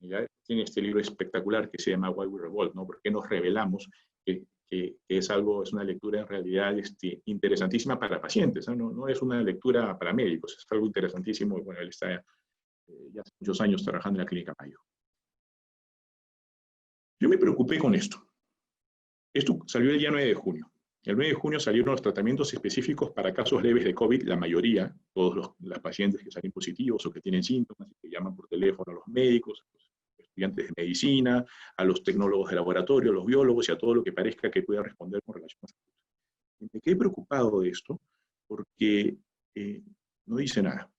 ¿Ya? Tiene este libro espectacular que se llama Why We Revolt, ¿no? ¿Por qué nos rebelamos? Que es una lectura en realidad interesantísima para pacientes, ¿no? No es una lectura para médicos, es algo interesantísimo. Bueno, él está ya hace muchos años trabajando en la Clínica Mayo. Yo me preocupé con esto. Esto salió el día 9 de junio. El 9 de junio salieron los tratamientos específicos para casos leves de COVID, la mayoría, todos los pacientes que salen positivos o que tienen síntomas, que llaman por teléfono a los médicos, a los estudiantes de medicina, a los tecnólogos de laboratorio, a los biólogos y a todo lo que parezca que pueda responder con relación a salud. Me quedé preocupado de esto porque no dice nada.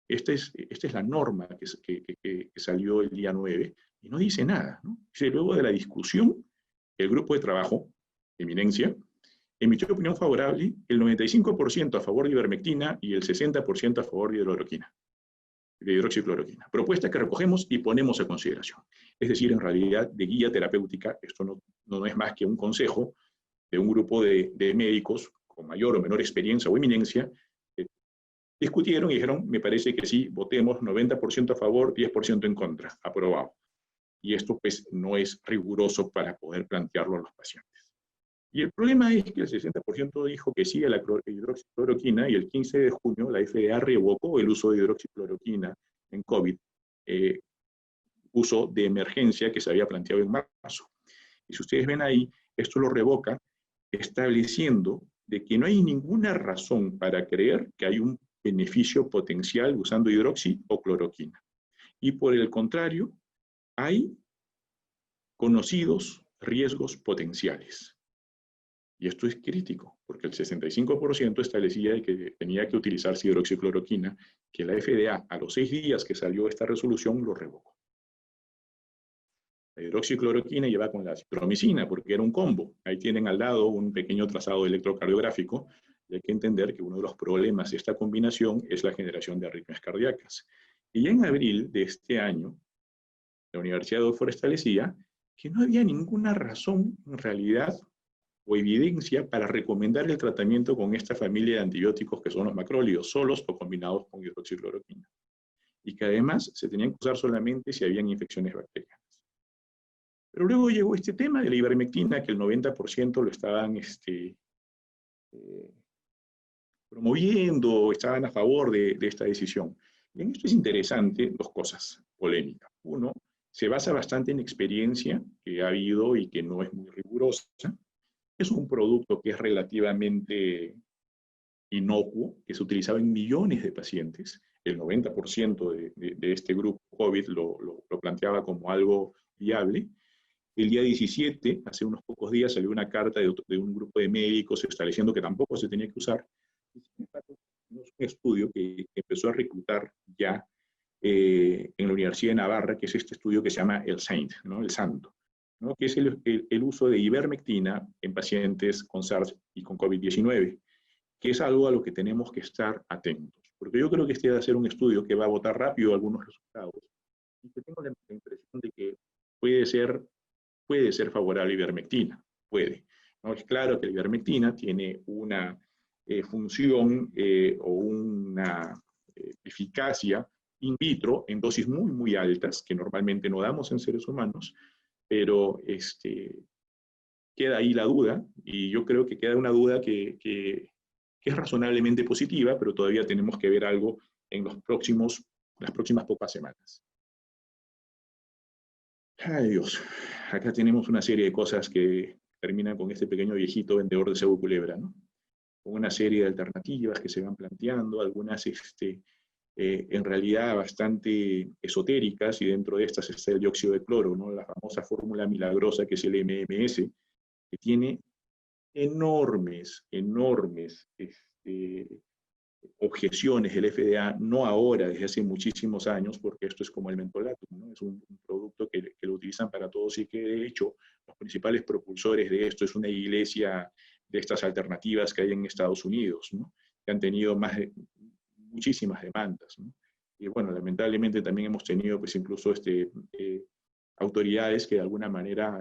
Esta es la norma que salió el día 9 y no dice nada, ¿no? Dice, luego de la discusión, el grupo de trabajo, Eminencia, emitió opinión favorable, el 95% a favor de ivermectina y el 60% a favor de hidroxicloroquina. Propuesta que recogemos y ponemos a consideración. Es decir, en realidad, de guía terapéutica, esto no es más que un consejo de un grupo de médicos con mayor o menor experiencia o eminencia, que discutieron y dijeron, me parece que sí, votemos 90% a favor, 10% en contra, aprobado. Y esto pues no es riguroso para poder plantearlo a los pacientes. Y el problema es que el 60% dijo que sí a la hidroxicloroquina y el 15 de junio la FDA revocó el uso de hidroxicloroquina en COVID, uso de emergencia que se había planteado en marzo. Y si ustedes ven ahí, esto lo revoca estableciendo de que no hay ninguna razón para creer que hay un beneficio potencial usando hidroxi o cloroquina. Y por el contrario, hay conocidos riesgos potenciales. Y esto es crítico, porque el 65% establecía que tenía que utilizarse hidroxicloroquina, que la FDA a los 6 días que salió esta resolución lo revocó. La hidroxicloroquina lleva con la citromicina, porque era un combo. Ahí tienen al lado un pequeño trazado electrocardiográfico, y hay que entender que uno de los problemas de esta combinación es la generación de arritmias cardíacas. Y ya en abril de este año, la Universidad de Oxford establecía que no había ninguna razón, en realidad, o evidencia para recomendar el tratamiento con esta familia de antibióticos que son los macrólidos, solos o combinados con hidroxicloroquina. y que además se tenían que usar solamente si habían infecciones bacterianas. Pero luego llegó este tema de la ivermectina, que el 90% lo estaban promoviendo, estaban a favor de esta decisión. Y en esto es interesante dos cosas polémicas. Uno, se basa bastante en experiencia que ha habido y que no es muy rigurosa. Es un producto que es relativamente inocuo, que se utilizaba en millones de pacientes. El 90% de este grupo COVID lo planteaba como algo viable. El día 17, hace unos pocos días, salió una carta de un grupo de médicos estableciendo que tampoco se tenía que usar. Es un estudio que empezó a reclutar ya en la Universidad de Navarra, que es este estudio que se llama el SAINT, ¿no? El Santo, ¿no? Que es el uso de ivermectina en pacientes con SARS y con COVID-19, que es algo a lo que tenemos que estar atentos. Porque yo creo que este va a ser un estudio que va a botar rápido algunos resultados y que tengo la impresión de que puede ser favorable a la ivermectina, puede. ¿No? Es claro que la ivermectina tiene una función o una eficacia in vitro en dosis muy, muy altas, que normalmente no damos en seres humanos, pero queda ahí la duda, y yo creo que queda una duda que es razonablemente positiva, pero todavía tenemos que ver algo en las próximas pocas semanas. Ay Dios, acá tenemos una serie de cosas que terminan con este pequeño viejito vendedor de cebo culebra, ¿no? Con una serie de alternativas que se van planteando, algunas en realidad bastante esotéricas, y dentro de estas está el dióxido de cloro, ¿no? La famosa fórmula milagrosa que es el MMS, que tiene enormes objeciones del FDA, no ahora, desde hace muchísimos años, porque esto es como el mentolatum, ¿no? Es un producto que lo utilizan para todos y que de hecho los principales propulsores de esto es una iglesia de estas alternativas que hay en Estados Unidos, ¿no? Que han tenido muchísimas demandas, ¿no? Y bueno, lamentablemente también hemos tenido pues incluso autoridades que de alguna manera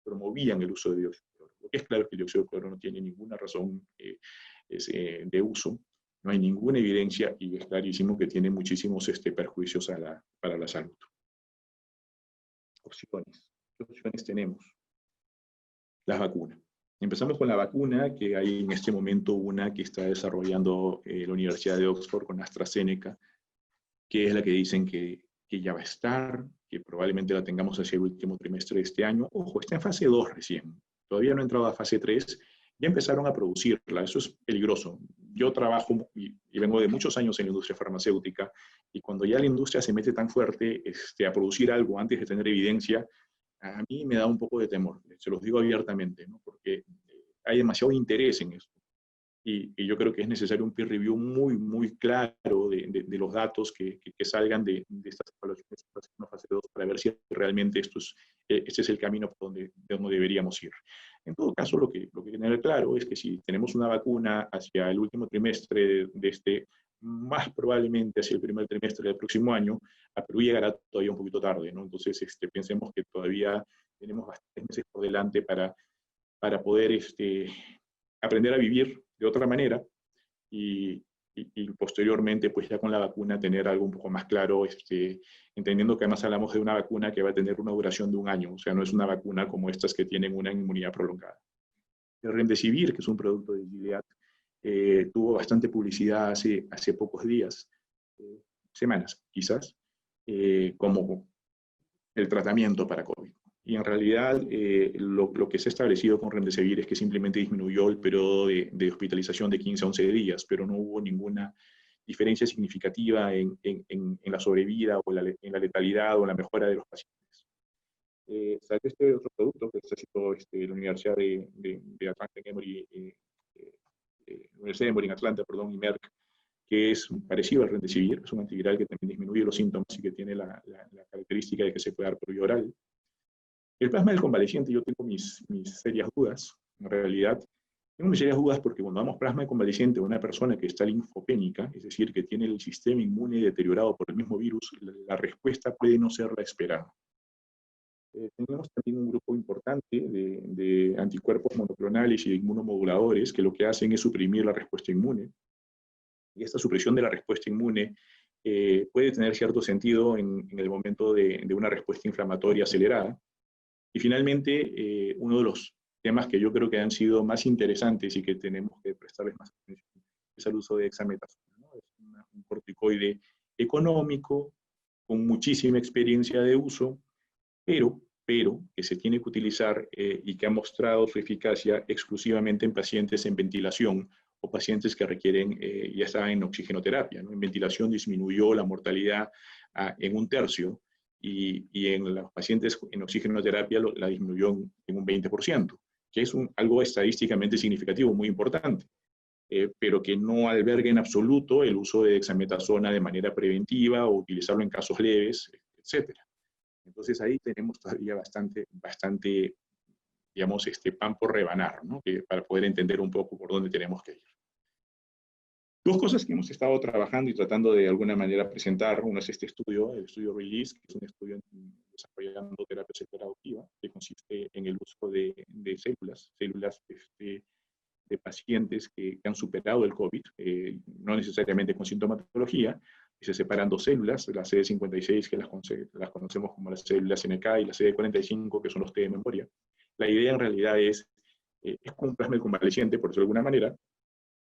promovían el uso de dióxido de cloro. Lo que es claro es que el dióxido de cloro no tiene ninguna razón de uso, no hay ninguna evidencia y es clarísimo que tiene muchísimos perjuicios para la salud. Opciones. ¿Qué opciones tenemos? Las vacunas. Empezamos con la vacuna, que hay en este momento una que está desarrollando la Universidad de Oxford con AstraZeneca, que es la que dicen que ya va a estar, que probablemente la tengamos hacia el último trimestre de este año. Ojo, está en fase 2 recién, todavía no ha entrado a fase 3, ya empezaron a producirla, eso es peligroso. Yo trabajo y vengo de muchos años en la industria farmacéutica, y cuando ya la industria se mete tan fuerte a producir algo antes de tener evidencia, a mí me da un poco de temor, se los digo abiertamente, ¿no? Porque hay demasiado interés en esto. Y yo creo que es necesario un peer review muy, muy claro de los datos que salgan de estas evaluaciones en fase 2 para ver si realmente este es el camino por donde deberíamos ir. En todo caso, lo que hay que tener claro es que si tenemos una vacuna hacia el último trimestre más probablemente hacia el primer trimestre del próximo año, a Perú llegará todavía un poquito tarde, ¿no? Entonces, pensemos que todavía tenemos bastantes meses por delante para poder aprender a vivir de otra manera y posteriormente, pues ya con la vacuna, tener algo un poco más claro, entendiendo que además hablamos de una vacuna que va a tener una duración de 1 año, o sea, no es una vacuna como estas que tienen una inmunidad prolongada. El Remdesivir, que es un producto de Gilead, tuvo bastante publicidad hace pocos días, semanas quizás, como el tratamiento para COVID. Y en realidad lo que se ha establecido con Remdesivir es que simplemente disminuyó el periodo de hospitalización de 15 a 11 días, pero no hubo ninguna diferencia significativa en la sobrevida o en la letalidad o en la mejora de los pacientes. Salió otro producto que está haciendo la Universidad de Atlanta, Universidad de Emory en Atlanta, perdón, y Merck, que es parecido al Remdesivir, es un antiviral que también disminuye los síntomas y que tiene la característica de que se puede dar por vía oral. El plasma del convaleciente, yo tengo mis serias dudas, en realidad. Tengo mis serias dudas porque cuando damos plasma de convaleciente a una persona que está linfopénica, es decir, que tiene el sistema inmune deteriorado por el mismo virus, la respuesta puede no ser la esperada. Tenemos también un grupo importante de anticuerpos monoclonales y de inmunomoduladores que lo que hacen es suprimir la respuesta inmune. Y esta supresión de la respuesta inmune puede tener cierto sentido en el momento de una respuesta inflamatoria acelerada. Y finalmente, uno de los temas que yo creo que han sido más interesantes y que tenemos que prestarles más atención es el uso de dexametasona, ¿no? Es un corticoide económico, con muchísima experiencia de uso, pero que se tiene que utilizar y que ha mostrado su eficacia exclusivamente en pacientes en ventilación o pacientes que requieren, ya está en oxigenoterapia, ¿no? En ventilación disminuyó la mortalidad en 1/3 y en los pacientes en oxigenoterapia la disminuyó en un 20%, que es algo estadísticamente significativo, muy importante. Pero que no albergue en absoluto el uso de dexametasona de manera preventiva o utilizarlo en casos leves, etcétera. Entonces ahí tenemos todavía bastante, digamos, pan por rebanar, ¿no? Para poder entender un poco por dónde tenemos que ir. Dos cosas que hemos estado trabajando y tratando de alguna manera presentar. Uno es este estudio, el estudio RELEASE, que es un estudio desarrollando terapia celular adaptiva, que consiste en el uso de células de pacientes que han superado el COVID, no necesariamente con sintomatología, y se separan dos células, la CD56, que las conocemos como las células NK, y la CD45, que son los T de memoria. La idea en realidad es como un plasma convaleciente, por decirlo de alguna manera.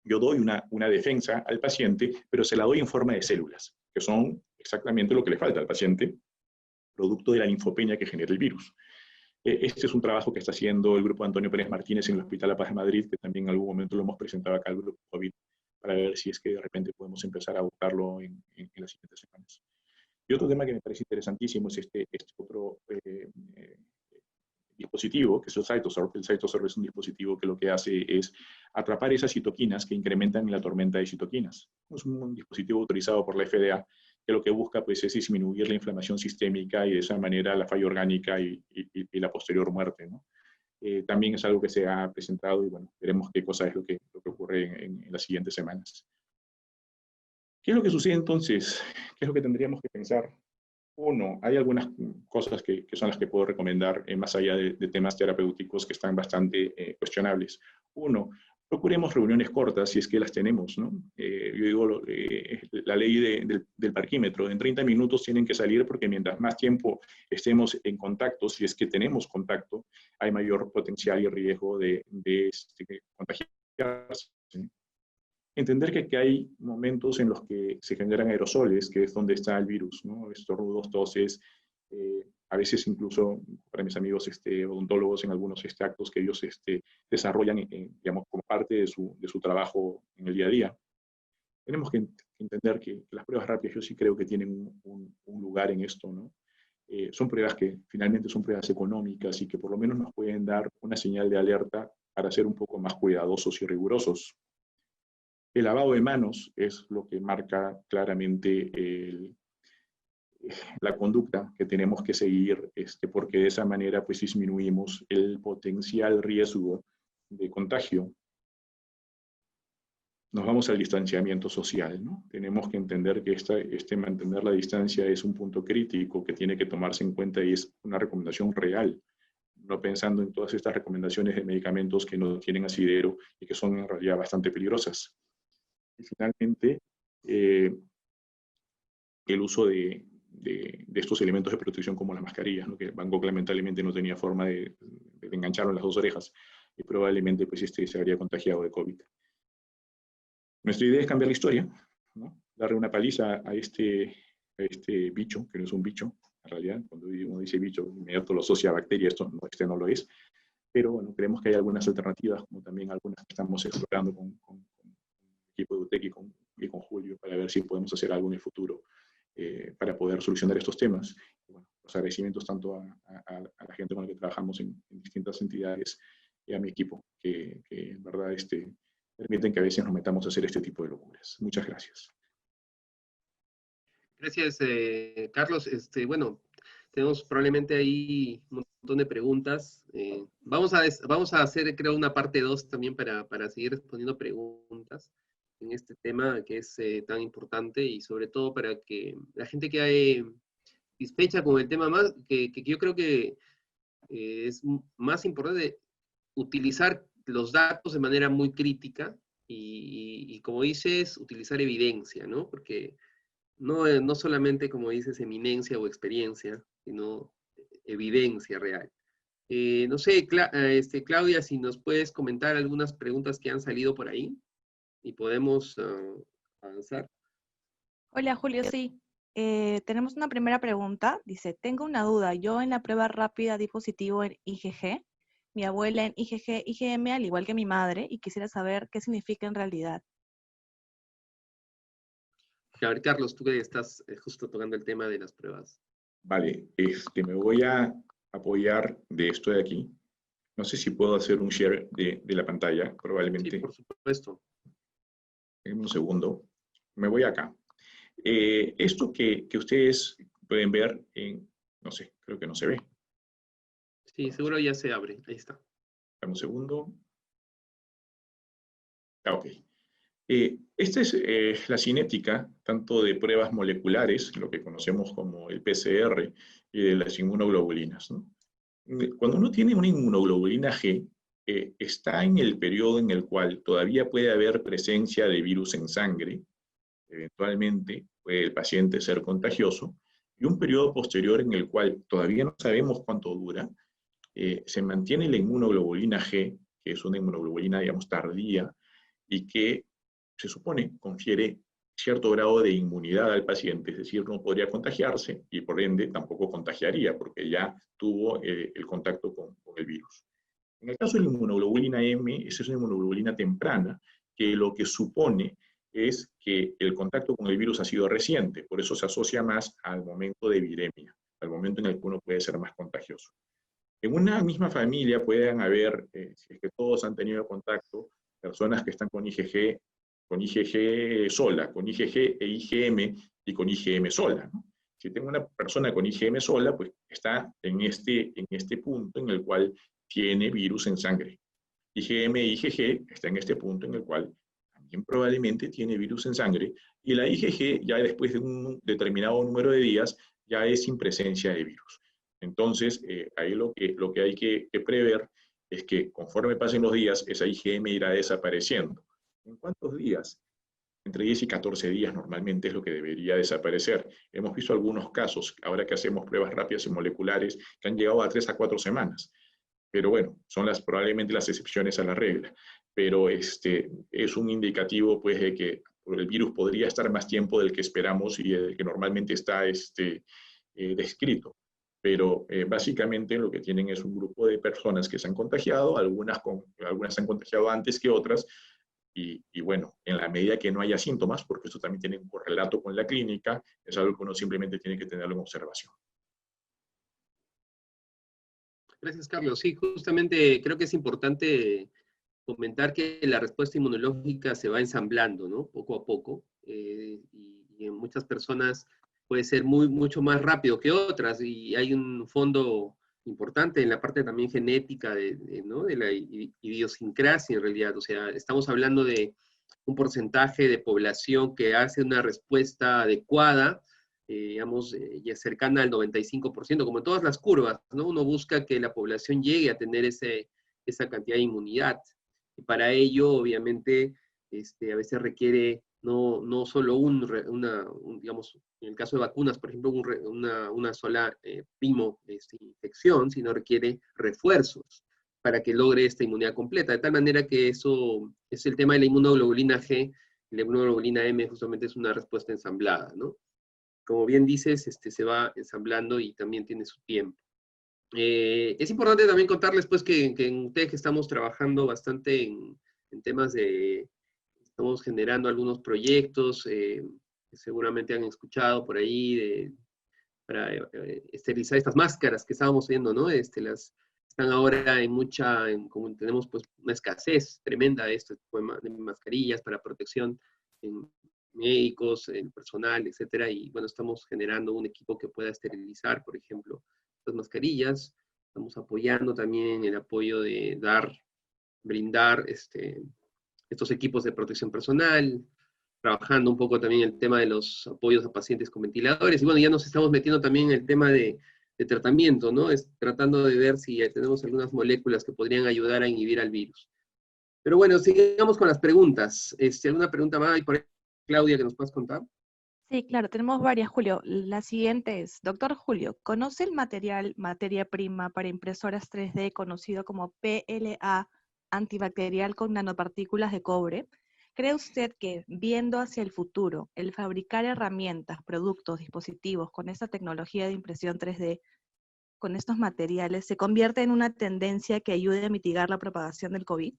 Yo doy una defensa al paciente, pero se la doy en forma de células, que son exactamente lo que le falta al paciente, producto de la linfopenia que genera el virus. Este es un trabajo que está haciendo el grupo de Antonio Pérez Martínez en el Hospital La Paz de Madrid, que también en algún momento lo hemos presentado acá al grupo COVID, para ver si es que de repente podemos empezar a adoptarlo en las siguientes semanas. Y otro tema que me parece interesantísimo es este otro dispositivo, que es el CytoSorb. El CytoSorb es un dispositivo que lo que hace es atrapar esas citoquinas que incrementan la tormenta de citoquinas. Es un dispositivo autorizado por la FDA, que lo que busca pues, es disminuir la inflamación sistémica y de esa manera la falla orgánica y la posterior muerte, ¿no? También es algo que se ha presentado y bueno, veremos qué cosa es lo que ocurre en las siguientes semanas. ¿Qué es lo que sucede entonces? ¿Qué es lo que tendríamos que pensar? Uno, hay algunas cosas que son las que puedo recomendar más allá de temas terapéuticos que están bastante cuestionables. Uno, procuremos reuniones cortas si es que las tenemos, ¿no? Yo digo, la ley del parquímetro, en 30 minutos tienen que salir porque mientras más tiempo estemos en contacto, si es que tenemos contacto, hay mayor potencial y riesgo de contagiarse. Entender que hay momentos en los que se generan aerosoles, que es donde está el virus, ¿no? Estornudos, toses, a veces incluso para mis amigos odontólogos en algunos actos que ellos desarrollan, digamos, como parte de su trabajo en el día a día. Tenemos que entender que las pruebas rápidas yo sí creo que tienen un lugar en esto, ¿no? Son pruebas que finalmente son pruebas económicas y que por lo menos nos pueden dar una señal de alerta para ser un poco más cuidadosos y rigurosos. El lavado de manos es lo que marca claramente la conducta que tenemos que seguir, porque de esa manera pues, disminuimos el potencial riesgo de contagio. Nos vamos al distanciamiento social, ¿no? Tenemos que entender que mantener la distancia es un punto crítico que tiene que tomarse en cuenta y es una recomendación real, no pensando en todas estas recomendaciones de medicamentos que no tienen asidero y que son en realidad bastante peligrosas. Y finalmente, el uso de estos elementos de protección como las mascarillas, ¿no? Que Van Gogh lamentablemente no tenía forma de engancharlo en las dos orejas y probablemente pues, se habría contagiado de COVID. Nuestra idea es cambiar la historia, ¿no? Darle una paliza a este bicho, que no es un bicho, en realidad, cuando uno dice bicho, inmediato lo asocia a bacteria, este no lo es, pero bueno, creemos que hay algunas alternativas, como también algunas que estamos explorando con equipo de UTEC y con Julio para ver si podemos hacer algo en el futuro para poder solucionar estos temas. Y bueno, los agradecimientos tanto a la gente con la que trabajamos en distintas entidades y a mi equipo, que en verdad permiten que a veces nos metamos a hacer este tipo de locuras. Muchas gracias. Gracias, Carlos. Bueno, tenemos probablemente ahí un montón de preguntas. Vamos a hacer, creo, una parte 2 también para seguir respondiendo preguntas en este tema que es tan importante y sobre todo para que la gente quede satisfecha con el tema más, que yo creo que es más importante utilizar los datos de manera muy crítica y como dices, utilizar evidencia, ¿no? Porque No, no solamente, como dices, eminencia o experiencia, sino evidencia real. No sé, Claudia, si nos puedes comentar algunas preguntas que han salido por ahí y podemos avanzar. Hola Julio, sí. Tenemos una primera pregunta. Dice, tengo una duda. Yo en la prueba rápida di positivo en IgG, mi abuela en IgG, IgM, al igual que mi madre, y quisiera saber qué significa en realidad. A ver, Carlos, tú que estás justo tocando el tema de las pruebas. Vale, me voy a apoyar de esto de aquí. No sé si puedo hacer un share de la pantalla, Sí, probablemente. por supuesto. En un segundo. Me voy acá. Esto que ustedes pueden ver en, no sé, creo que no se ve. Sí, seguro ya se abre. Ahí está. Dame un segundo. Ah, ok. Esta es la cinética, tanto de pruebas moleculares, lo que conocemos como el PCR, y de las inmunoglobulinas, ¿no? Cuando uno tiene una inmunoglobulina G, está en el periodo en el cual todavía puede haber presencia de virus en sangre, eventualmente puede el paciente ser contagioso, y un periodo posterior en el cual todavía no sabemos cuánto dura, se mantiene la inmunoglobulina G, que es una inmunoglobulina, digamos, tardía, y que se supone confiere cierto grado de inmunidad al paciente, es decir, no podría contagiarse y por ende tampoco contagiaría porque ya tuvo el contacto con el virus. En el caso de la inmunoglobulina M, esa es una inmunoglobulina temprana, que lo que supone es que el contacto con el virus ha sido reciente, por eso se asocia más al momento de viremia, al momento en el que uno puede ser más contagioso. En una misma familia pueden haber, si es que todos han tenido contacto, personas que están con IgG sola, con IgG e IgM y con IgM sola, ¿no? Si tengo una persona con IgM sola, pues está en este punto en el cual tiene virus en sangre. IgM e IgG está en este punto en el cual también probablemente tiene virus en sangre, y la IgG ya después de un determinado número de días ya es sin presencia de virus. Entonces, ahí lo que hay que prever es que conforme pasen los días, esa IgM irá desapareciendo. ¿En cuántos días? Entre 10 y 14 días normalmente es lo que debería desaparecer. Hemos visto algunos casos, ahora que hacemos pruebas rápidas y moleculares, que han llegado a 3 a 4 semanas. Pero bueno, son probablemente las excepciones a la regla. Pero es un indicativo pues, de que el virus podría estar más tiempo del que esperamos y del que normalmente está descrito. Pero básicamente lo que tienen es un grupo de personas que se han contagiado, algunas se han contagiado antes que otras, y bueno, en la medida que no haya síntomas, porque esto también tiene un correlato con la clínica, es algo que uno simplemente tiene que tenerlo en observación. Gracias, Carlos. Sí, justamente creo que es importante comentar que la respuesta inmunológica se va ensamblando, ¿no? Poco a poco. Y en muchas personas puede ser mucho más rápido que otras. Y hay un fondo importante en la parte también genética ¿no? De la idiosincrasia en realidad. O sea, estamos hablando de un porcentaje de población que hace una respuesta adecuada, digamos, ya cercana al 95%, como en todas las curvas, ¿no? Uno busca que la población llegue a tener esa cantidad de inmunidad. Y para ello, obviamente, a veces requiere no solo digamos, en el caso de vacunas, por ejemplo, una sola infección, sino requiere refuerzos para que logre esta inmunidad completa. De tal manera que eso es el tema de la inmunoglobulina G, y la inmunoglobulina M justamente es una respuesta ensamblada, ¿no? Como bien dices, se va ensamblando y también tiene su tiempo. Es importante también contarles, pues, que en UTEC estamos trabajando bastante en temas estamos generando algunos proyectos, que seguramente han escuchado por ahí, para esterilizar estas máscaras que estábamos viendo, ¿no? Están ahora como tenemos pues una escasez tremenda de este tipo de mascarillas para protección en médicos, en personal, etcétera, y bueno, estamos generando un equipo que pueda esterilizar, por ejemplo, las mascarillas. Estamos apoyando también el apoyo de brindar estos equipos de protección personal, trabajando un poco también el tema de los apoyos a pacientes con ventiladores, y bueno, ya nos estamos metiendo también en el tema de tratamiento, ¿no? Tratando de ver si tenemos algunas moléculas que podrían ayudar a inhibir al virus. Pero bueno, sigamos con las preguntas. ¿Alguna pregunta más? ¿Hay por ahí, Claudia, que nos puedas contar? Sí, claro, tenemos varias, Julio. La siguiente es, doctor Julio, ¿conoce el material, materia prima para impresoras 3D conocido como PLA antibacterial con nanopartículas de cobre? ¿Cree usted que, viendo hacia el futuro, el fabricar herramientas, productos, dispositivos con esta tecnología de impresión 3D, con estos materiales, se convierte en una tendencia que ayude a mitigar la propagación del COVID?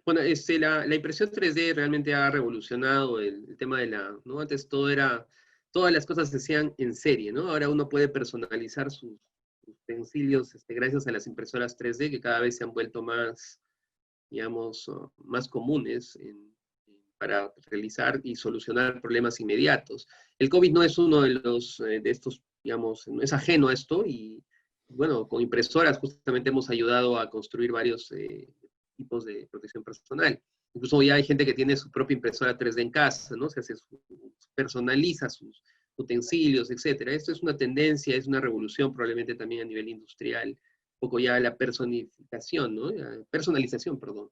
Bueno, la impresión 3D realmente ha revolucionado el tema de la, ¿no? Antes todo era, todas las cosas se hacían en serie, ¿no? Ahora uno puede personalizar sus utensilios gracias a las impresoras 3D que cada vez se han vuelto más, digamos, más comunes para realizar y solucionar problemas inmediatos. El COVID no es uno de los, de estos, digamos, no es ajeno a esto y, bueno, con impresoras justamente hemos ayudado a construir varios tipos de protección personal. Incluso ya hay gente que tiene su propia impresora 3D en casa, ¿no? Se hace personaliza sus utensilios, etcétera. Esto es una tendencia, es una revolución probablemente también a nivel industrial, un poco ya la personificación, ¿no? La personalización, perdón.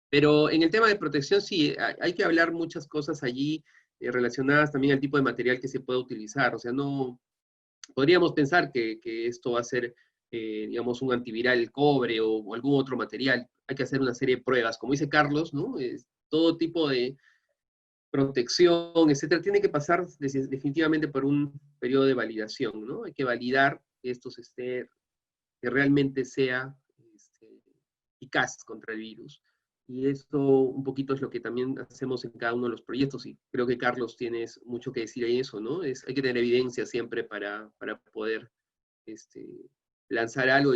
Pero en el tema de protección sí, hay que hablar muchas cosas allí relacionadas también al tipo de material que se puede utilizar. O sea, no podríamos pensar que esto va a ser, digamos, un antiviral cobre o algún otro material. Hay que hacer una serie de pruebas. Como dice Carlos, ¿no? Todo tipo de protección, etcétera, tiene que pasar definitivamente por un periodo de validación, ¿no? Hay que validar que esto que realmente sea eficaz contra el virus. Y esto un poquito es lo que también hacemos en cada uno de los proyectos, y creo que Carlos tienes mucho que decir en eso, ¿no? Hay que tener evidencia siempre para poder este, lanzar algo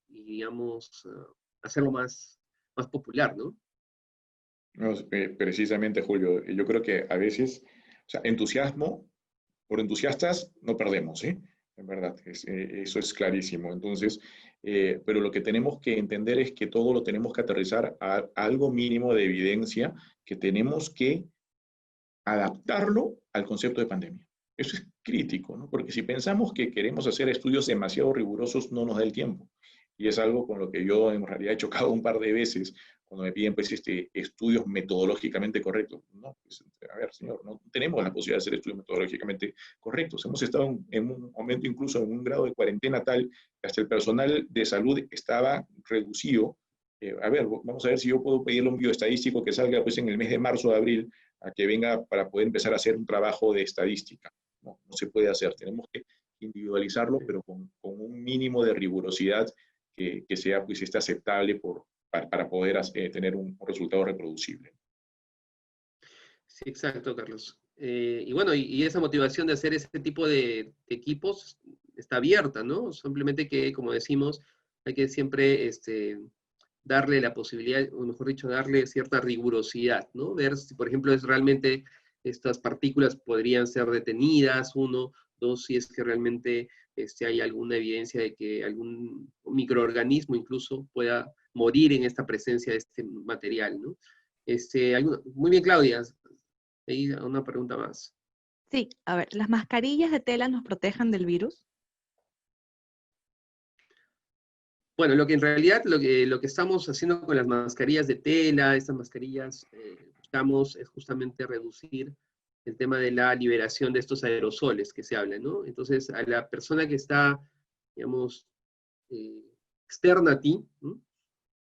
digamos, hacerlo más popular, ¿no? No, precisamente, Julio, yo creo que a veces, o sea, entusiasmo, por entusiastas no perdemos, ¿sí? En verdad, eso es clarísimo. Entonces, pero lo que tenemos que entender es que todo lo tenemos que aterrizar a algo mínimo de evidencia, que tenemos que adaptarlo al concepto de pandemia. Eso es crítico, ¿no? Porque si pensamos que queremos hacer estudios demasiado rigurosos, no nos da el tiempo. Y es algo con lo que yo en realidad he chocado un par de veces cuando me piden pues, estudios metodológicamente correctos. No, pues, a ver, señor, no tenemos la posibilidad de hacer estudios metodológicamente correctos. Hemos estado en un momento incluso en un grado de cuarentena tal que hasta el personal de salud estaba reducido. A ver, vamos a ver si yo puedo pedirle un bioestadístico que salga pues, en el mes de marzo o abril a que venga para poder empezar a hacer un trabajo de estadística. No, no se puede hacer. Tenemos que individualizarlo, pero con un mínimo de rigurosidad que sea pues, esté aceptable para poder tener un resultado reproducible. Sí, exacto, Carlos. Y bueno, y esa motivación de hacer ese tipo de equipos está abierta, ¿no? Simplemente que, como decimos, hay que siempre darle la posibilidad, o mejor dicho, darle cierta rigurosidad, ¿no? Ver si, por ejemplo, es realmente estas partículas podrían ser detenidas, uno, dos, si es que realmente hay alguna evidencia de que algún microorganismo incluso pueda morir en esta presencia de este material, ¿no? Muy bien, Claudia. Ahí una pregunta más. Sí, a ver, ¿las mascarillas de tela nos protegen del virus? Bueno, lo que en realidad, lo que estamos haciendo con las mascarillas de tela, estas mascarillas, buscamos es justamente reducir el tema de la liberación de estos aerosoles que se hablan, ¿no? Entonces, a la persona que está, digamos, eh, externa a ti, ¿no?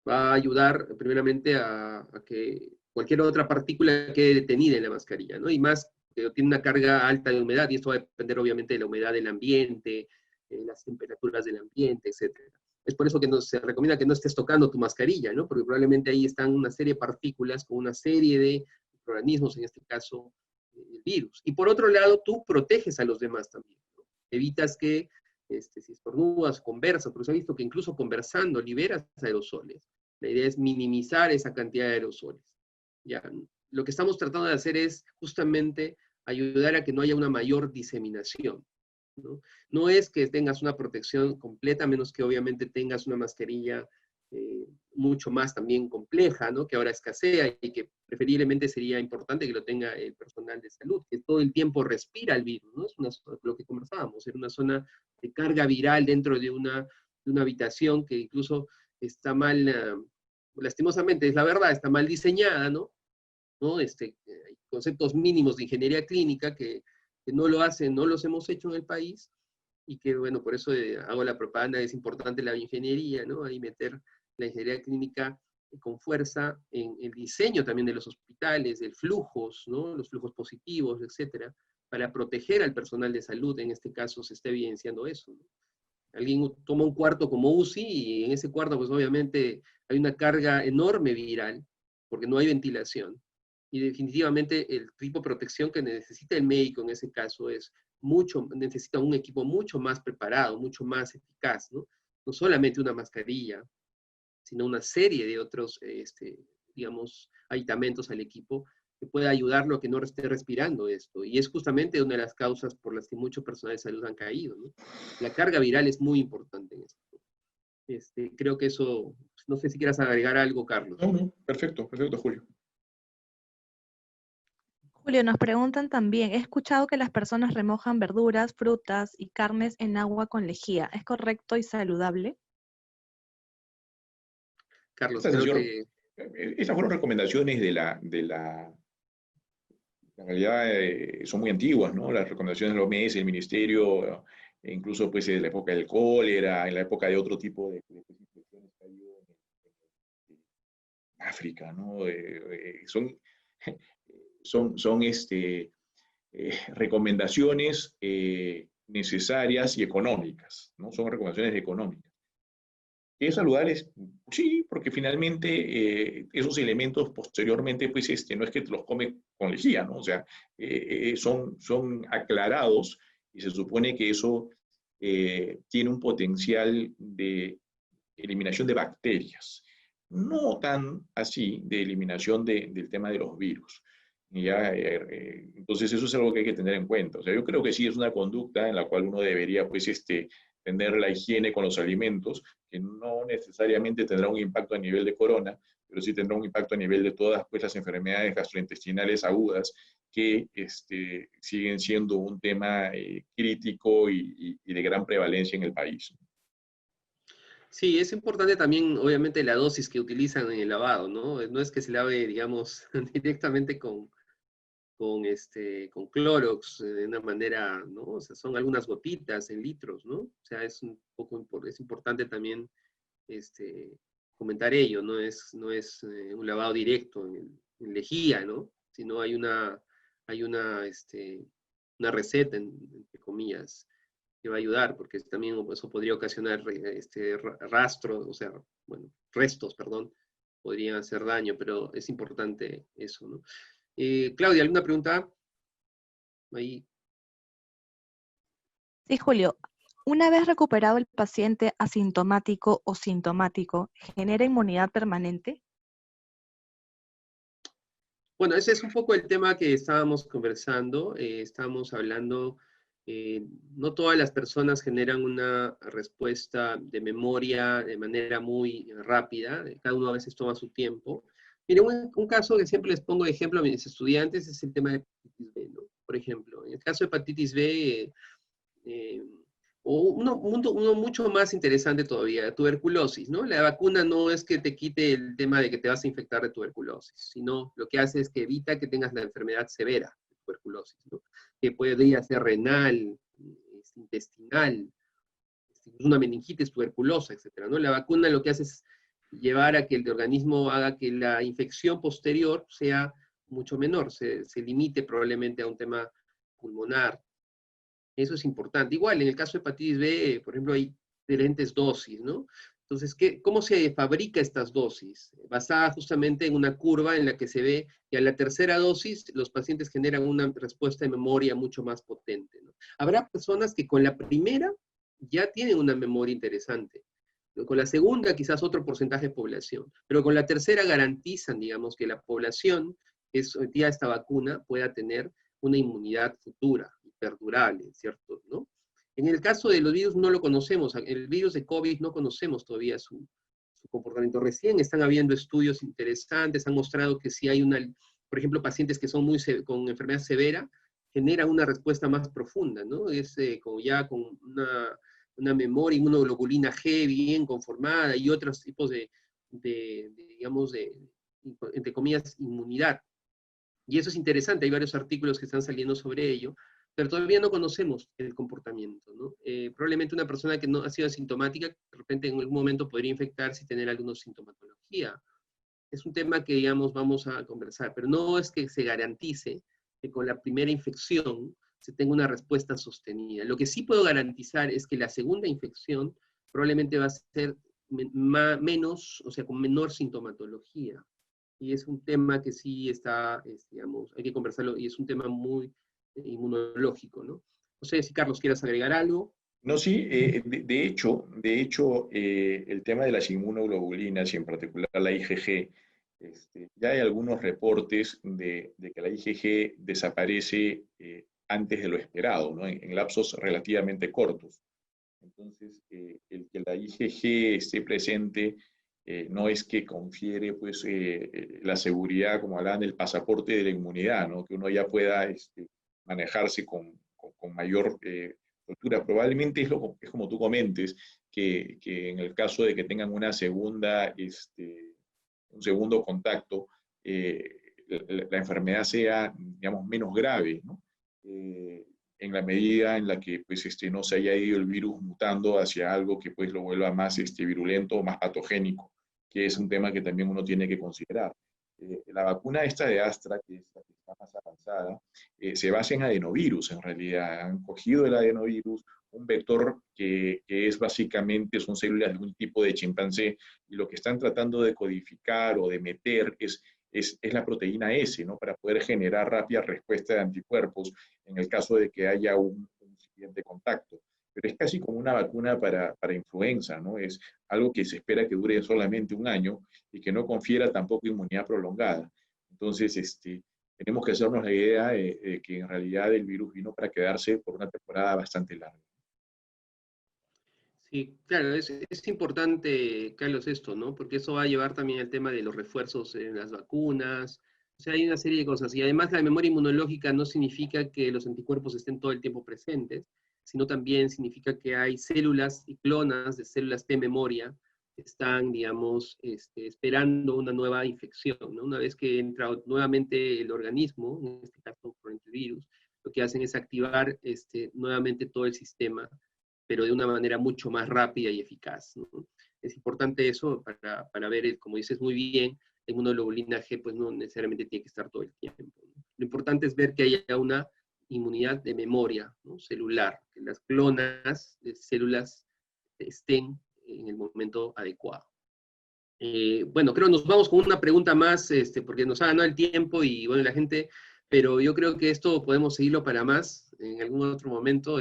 Va a ayudar primeramente a que cualquier otra partícula quede detenida en la mascarilla, ¿no? Y más que tiene una carga alta de humedad, y esto va a depender obviamente de la humedad del ambiente, las temperaturas del ambiente, etcétera. Es por eso que se recomienda que no estés tocando tu mascarilla, ¿no? Porque probablemente ahí están una serie de partículas con una serie de organismos, en este caso el virus. Y por otro lado, tú proteges a los demás también, ¿no? Evitas que si estornudas, conversas, porque se ha visto que incluso conversando liberas aerosoles. La idea es minimizar esa cantidad de aerosoles. Ya, lo que estamos tratando de hacer es justamente ayudar a que no haya una mayor diseminación, ¿no? No es que tengas una protección completa, menos que obviamente tengas una mascarilla mucho más también compleja, ¿no? Que ahora escasea y que preferiblemente sería importante que lo tenga el personal de salud, que todo el tiempo respira el virus, ¿no? Es lo que conversábamos, era una zona de carga viral dentro de una habitación que incluso está mal, lastimosamente, es la verdad, está mal diseñada, ¿no? ¿no? Hay conceptos mínimos de ingeniería clínica que no lo hacen, no los hemos hecho en el país, y que, bueno, por eso hago la propaganda, es importante la bioingeniería, ¿no? Ahí meter la ingeniería clínica con fuerza en el diseño también de los hospitales, de flujos, ¿no? Los flujos positivos, etcétera, para proteger al personal de salud. En este caso se está evidenciando eso, ¿no? Alguien toma un cuarto como UCI y en ese cuarto, pues obviamente hay una carga enorme viral, porque no hay ventilación. Y definitivamente el tipo de protección que necesita el médico en ese caso necesita un equipo mucho más preparado, mucho más eficaz, ¿no? No solamente una mascarilla, sino una serie de otros, digamos, aditamentos al equipo que pueda ayudarlo a que no esté respirando esto. Y es justamente una de las causas por las que muchos personal de salud han caído, ¿no? La carga viral es muy importante en esto. Creo que eso, no sé si quieras agregar algo, Carlos. No, no, perfecto, perfecto, Julio. Julio, nos preguntan también, he escuchado que las personas remojan verduras, frutas y carnes en agua con lejía. ¿Es correcto y saludable? Carlos, Estas, creo señor, que estas fueron recomendaciones en realidad son muy antiguas, ¿no? Las recomendaciones de la OMS, el Ministerio, incluso pues en la época del cólera, en la época de otro tipo de infecciones que ha habido en África, ¿no? Son recomendaciones necesarias y económicas, ¿no? Son recomendaciones económicas. ¿Es saludables? Sí, porque finalmente esos elementos posteriormente, pues no es que te los come con lejía, ¿no? O sea, son aclarados y se supone que eso tiene un potencial de eliminación de bacterias, no tan así de eliminación del tema de los virus. Ya, entonces eso es algo que hay que tener en cuenta. O sea, yo creo que sí es una conducta en la cual uno debería, pues, tener la higiene con los alimentos, que no necesariamente tendrá un impacto a nivel de corona, pero sí tendrá un impacto a nivel de todas, pues, las enfermedades gastrointestinales agudas que siguen siendo un tema crítico y de gran prevalencia en el país. sí, es importante también, obviamente, la dosis que utilizan en el lavado, ¿no? No es que se lave, digamos, directamente con Clorox de una manera, ¿no? O sea, son algunas gotitas en litros, ¿no? O sea, es un poco es importante también comentar ello, no es un lavado directo en lejía, ¿no? Sino hay una receta, entre comillas, que va a ayudar, porque también eso podría ocasionar rastros, o sea, bueno, restos, perdón, podrían hacer daño, pero es importante eso, ¿no? Claudia, ¿alguna pregunta? Ahí. Sí, Julio. Una vez recuperado el paciente asintomático o sintomático, ¿genera inmunidad permanente? Bueno, ese es un poco el tema que estábamos conversando. Estábamos hablando, no todas las personas generan una respuesta de memoria de manera muy rápida. Cada uno a veces toma su tiempo. Mire, un caso que siempre les pongo de ejemplo a mis estudiantes es el tema de hepatitis B, ¿no? Por ejemplo, en el caso de hepatitis B, eh, o uno mucho más interesante todavía, tuberculosis, ¿no? La vacuna no es que te quite el tema de que te vas a infectar de tuberculosis, sino lo que hace es que evita que tengas la enfermedad severa de tuberculosis, ¿no? Que podría ser renal, intestinal, una meningitis tuberculosa, etcétera, ¿no? La vacuna lo que hace es llevar a que el organismo haga que la infección posterior sea mucho menor, se limite probablemente a un tema pulmonar. Eso es importante. Igual, en el caso de hepatitis B, por ejemplo, hay diferentes dosis, ¿no? Entonces, ¿cómo se fabrica estas dosis? Basada justamente en una curva en la que se ve que a la tercera dosis los pacientes generan una respuesta de memoria mucho más potente, ¿no? Habrá personas que con la primera ya tienen una memoria interesante. Con la segunda quizás otro porcentaje de población, pero con la tercera garantizan, digamos, que la población que sometida a esta vacuna pueda tener una inmunidad futura y perdurable, ¿cierto? ¿No? En el caso de los virus no lo conocemos, el virus de COVID no conocemos todavía su comportamiento. Recién están habiendo estudios interesantes, han mostrado que si hay por ejemplo, pacientes que son con enfermedad severa, generan una respuesta más profunda, ¿no? Es ya con una memoria inmunoglobulina G bien conformada y otros tipos digamos, entre comillas, inmunidad. Y eso es interesante, hay varios artículos que están saliendo sobre ello, pero todavía no conocemos el comportamiento, ¿no? Probablemente una persona que no ha sido asintomática, de repente en algún momento podría infectarse y tener alguna sintomatología. Es un tema que, digamos, vamos a conversar, pero no es que se garantice que con la primera infección se tenga una respuesta sostenida. Lo que sí puedo garantizar es que la segunda infección probablemente va a ser menos, o sea, con menor sintomatología. Y es un tema que sí está, digamos, hay que conversarlo, y es un tema muy inmunológico, ¿no? No sé si Carlos quieras agregar algo. No, sí, el tema de las inmunoglobulinas y en particular la IgG, ya hay algunos reportes de que la IgG desaparece antes de lo esperado, ¿no? En lapsos relativamente cortos. Entonces, el que la IgG esté presente no es que confiere pues, la seguridad, como hablaban, del pasaporte de la inmunidad, ¿no? Que uno ya pueda manejarse con mayor soltura. Probablemente es como tú comentes, que en el caso de que tengan una segunda, un segundo contacto, la enfermedad sea, digamos, menos grave, ¿no? En la medida en la que pues, no se haya ido el virus mutando hacia algo que pues, lo vuelva más virulento o más patogénico, que es un tema que también uno tiene que considerar. La vacuna esta de Astra, que es la que está más avanzada, se basa en adenovirus, en realidad. Han cogido el adenovirus, un vector que es básicamente, son células de un tipo de chimpancé, y lo que están tratando de codificar o de meter es la proteína S, ¿no? Para poder generar rápida respuesta de anticuerpos en el caso de que haya un siguiente contacto. Pero es casi como una vacuna para influenza, ¿no? Es algo que se espera que dure solamente un año y que no confiera tampoco inmunidad prolongada. Entonces, tenemos que hacernos la idea de que en realidad el virus vino para quedarse por una temporada bastante larga. Sí, claro, es importante, Carlos, esto, ¿no? Porque eso va a llevar también al tema de los refuerzos en las vacunas. O sea, hay una serie de cosas. Y además la memoria inmunológica no significa que los anticuerpos estén todo el tiempo presentes, sino también significa que hay células y clonas de células T memoria que están, digamos, esperando una nueva infección, ¿no? Una vez que entra nuevamente el organismo, en este caso por el virus, lo que hacen es activar nuevamente todo el sistema, pero de una manera mucho más rápida y eficaz, ¿no? Es importante eso para ver, como dices muy bien, la inmunoglobulina G pues no necesariamente tiene que estar todo el tiempo, ¿no? Lo importante es ver que haya una inmunidad de memoria, ¿no? Celular, que las clonas de células estén en el momento adecuado. Bueno, creo que nos vamos con una pregunta más, porque nos ha ganado el tiempo y bueno, la gente, pero yo creo que esto podemos seguirlo para más en algún otro momento.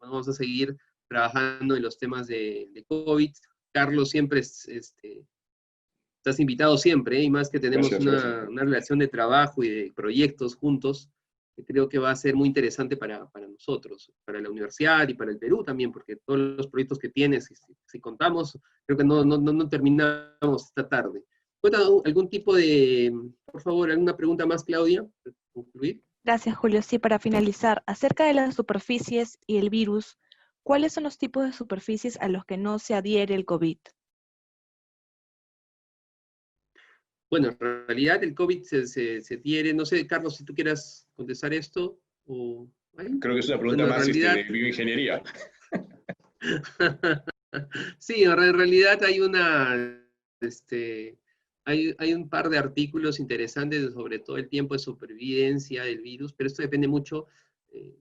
Vamos a seguir trabajando en los temas de COVID. Carlos, siempre estás invitado siempre, ¿eh? Y más que tenemos Gracias, gracias. una relación de trabajo y de proyectos juntos, que creo que va a ser muy interesante para nosotros, para la universidad y para el Perú también, porque todos los proyectos que tienes, si contamos, creo que no terminamos esta tarde. ¿Cuenta algún tipo de, por favor, alguna pregunta más, Claudia, para concluir? Gracias, Julio. Sí, para finalizar, acerca de las superficies y el virus, ¿cuáles son los tipos de superficies a los que no se adhiere el COVID? Bueno, en realidad el COVID se adhiere, no sé, Carlos, si tú quieras contestar esto, o... ¿Ahí? Creo que es una pregunta Bueno, en más realidad... de bioingeniería. Sí, en realidad hay un par de artículos interesantes sobre todo el tiempo de supervivencia del virus, pero esto depende mucho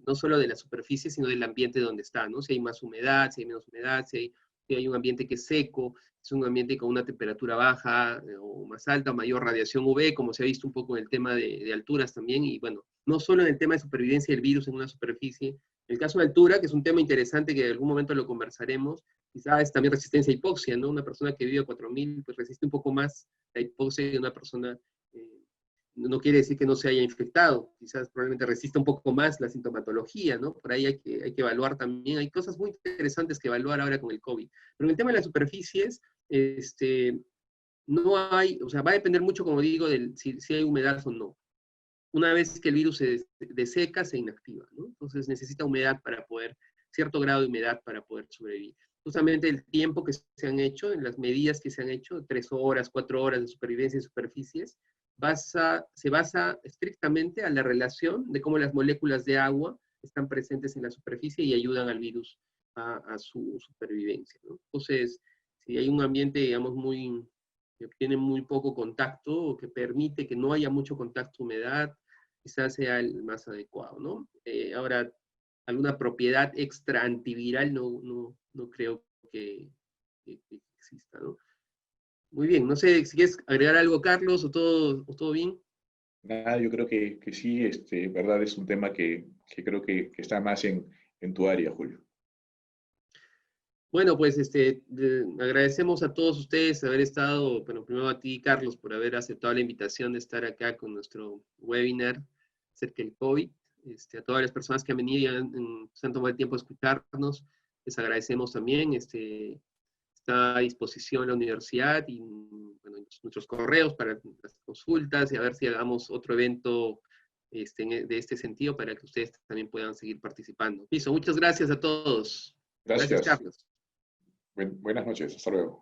no solo de la superficie, sino del ambiente donde está, ¿no? Si hay más humedad, si hay menos humedad, si hay un ambiente que es seco, es un ambiente con una temperatura baja o más alta, mayor radiación UV, como se ha visto un poco en el tema de alturas también, y bueno, no solo en el tema de supervivencia del virus en una superficie. En el caso de altura, que es un tema interesante que en algún momento lo conversaremos, quizás es también resistencia a hipoxia, ¿no? Una persona que vive a 4000 pues resiste un poco más la hipoxia de una persona, no quiere decir que no se haya infectado, quizás probablemente resista un poco más la sintomatología, ¿no? Por ahí hay que evaluar también, hay cosas muy interesantes que evaluar ahora con el COVID. Pero en el tema de las superficies, no hay, o sea, va a depender mucho, como digo, si hay humedad o no. Una vez que el virus se deseca, se inactiva, ¿no? Entonces necesita humedad para poder, cierto grado de humedad para poder sobrevivir. Justamente el tiempo que se han hecho, en las medidas que se han hecho, 3 horas, 4 horas de supervivencia en superficies, se basa estrictamente a la relación de cómo las moléculas de agua están presentes en la superficie y ayudan al virus a su supervivencia, ¿no? Entonces, si hay un ambiente, digamos, que tiene muy poco contacto, o que permite que no haya mucho contacto, humedad, quizás sea el más adecuado, ¿no? Ahora, alguna propiedad extra antiviral no creo que exista, ¿no? Muy bien, no sé si quieres agregar algo, Carlos, o todo bien. Nada, yo creo que sí, verdad, es un tema que creo que está más en tu área, Julio. Bueno, pues agradecemos a todos ustedes haber estado, bueno, primero a ti, Carlos, por haber aceptado la invitación de estar acá con nuestro webinar acerca del COVID. A todas las personas que han venido y se han tomado el tiempo de escucharnos, les agradecemos también. Está a disposición la universidad y bueno, nuestros correos para las consultas, y a ver si hagamos otro evento de este sentido para que ustedes también puedan seguir participando. Listo, muchas gracias a todos. Gracias, Gracias. Carlos. Buenas noches. Hasta luego.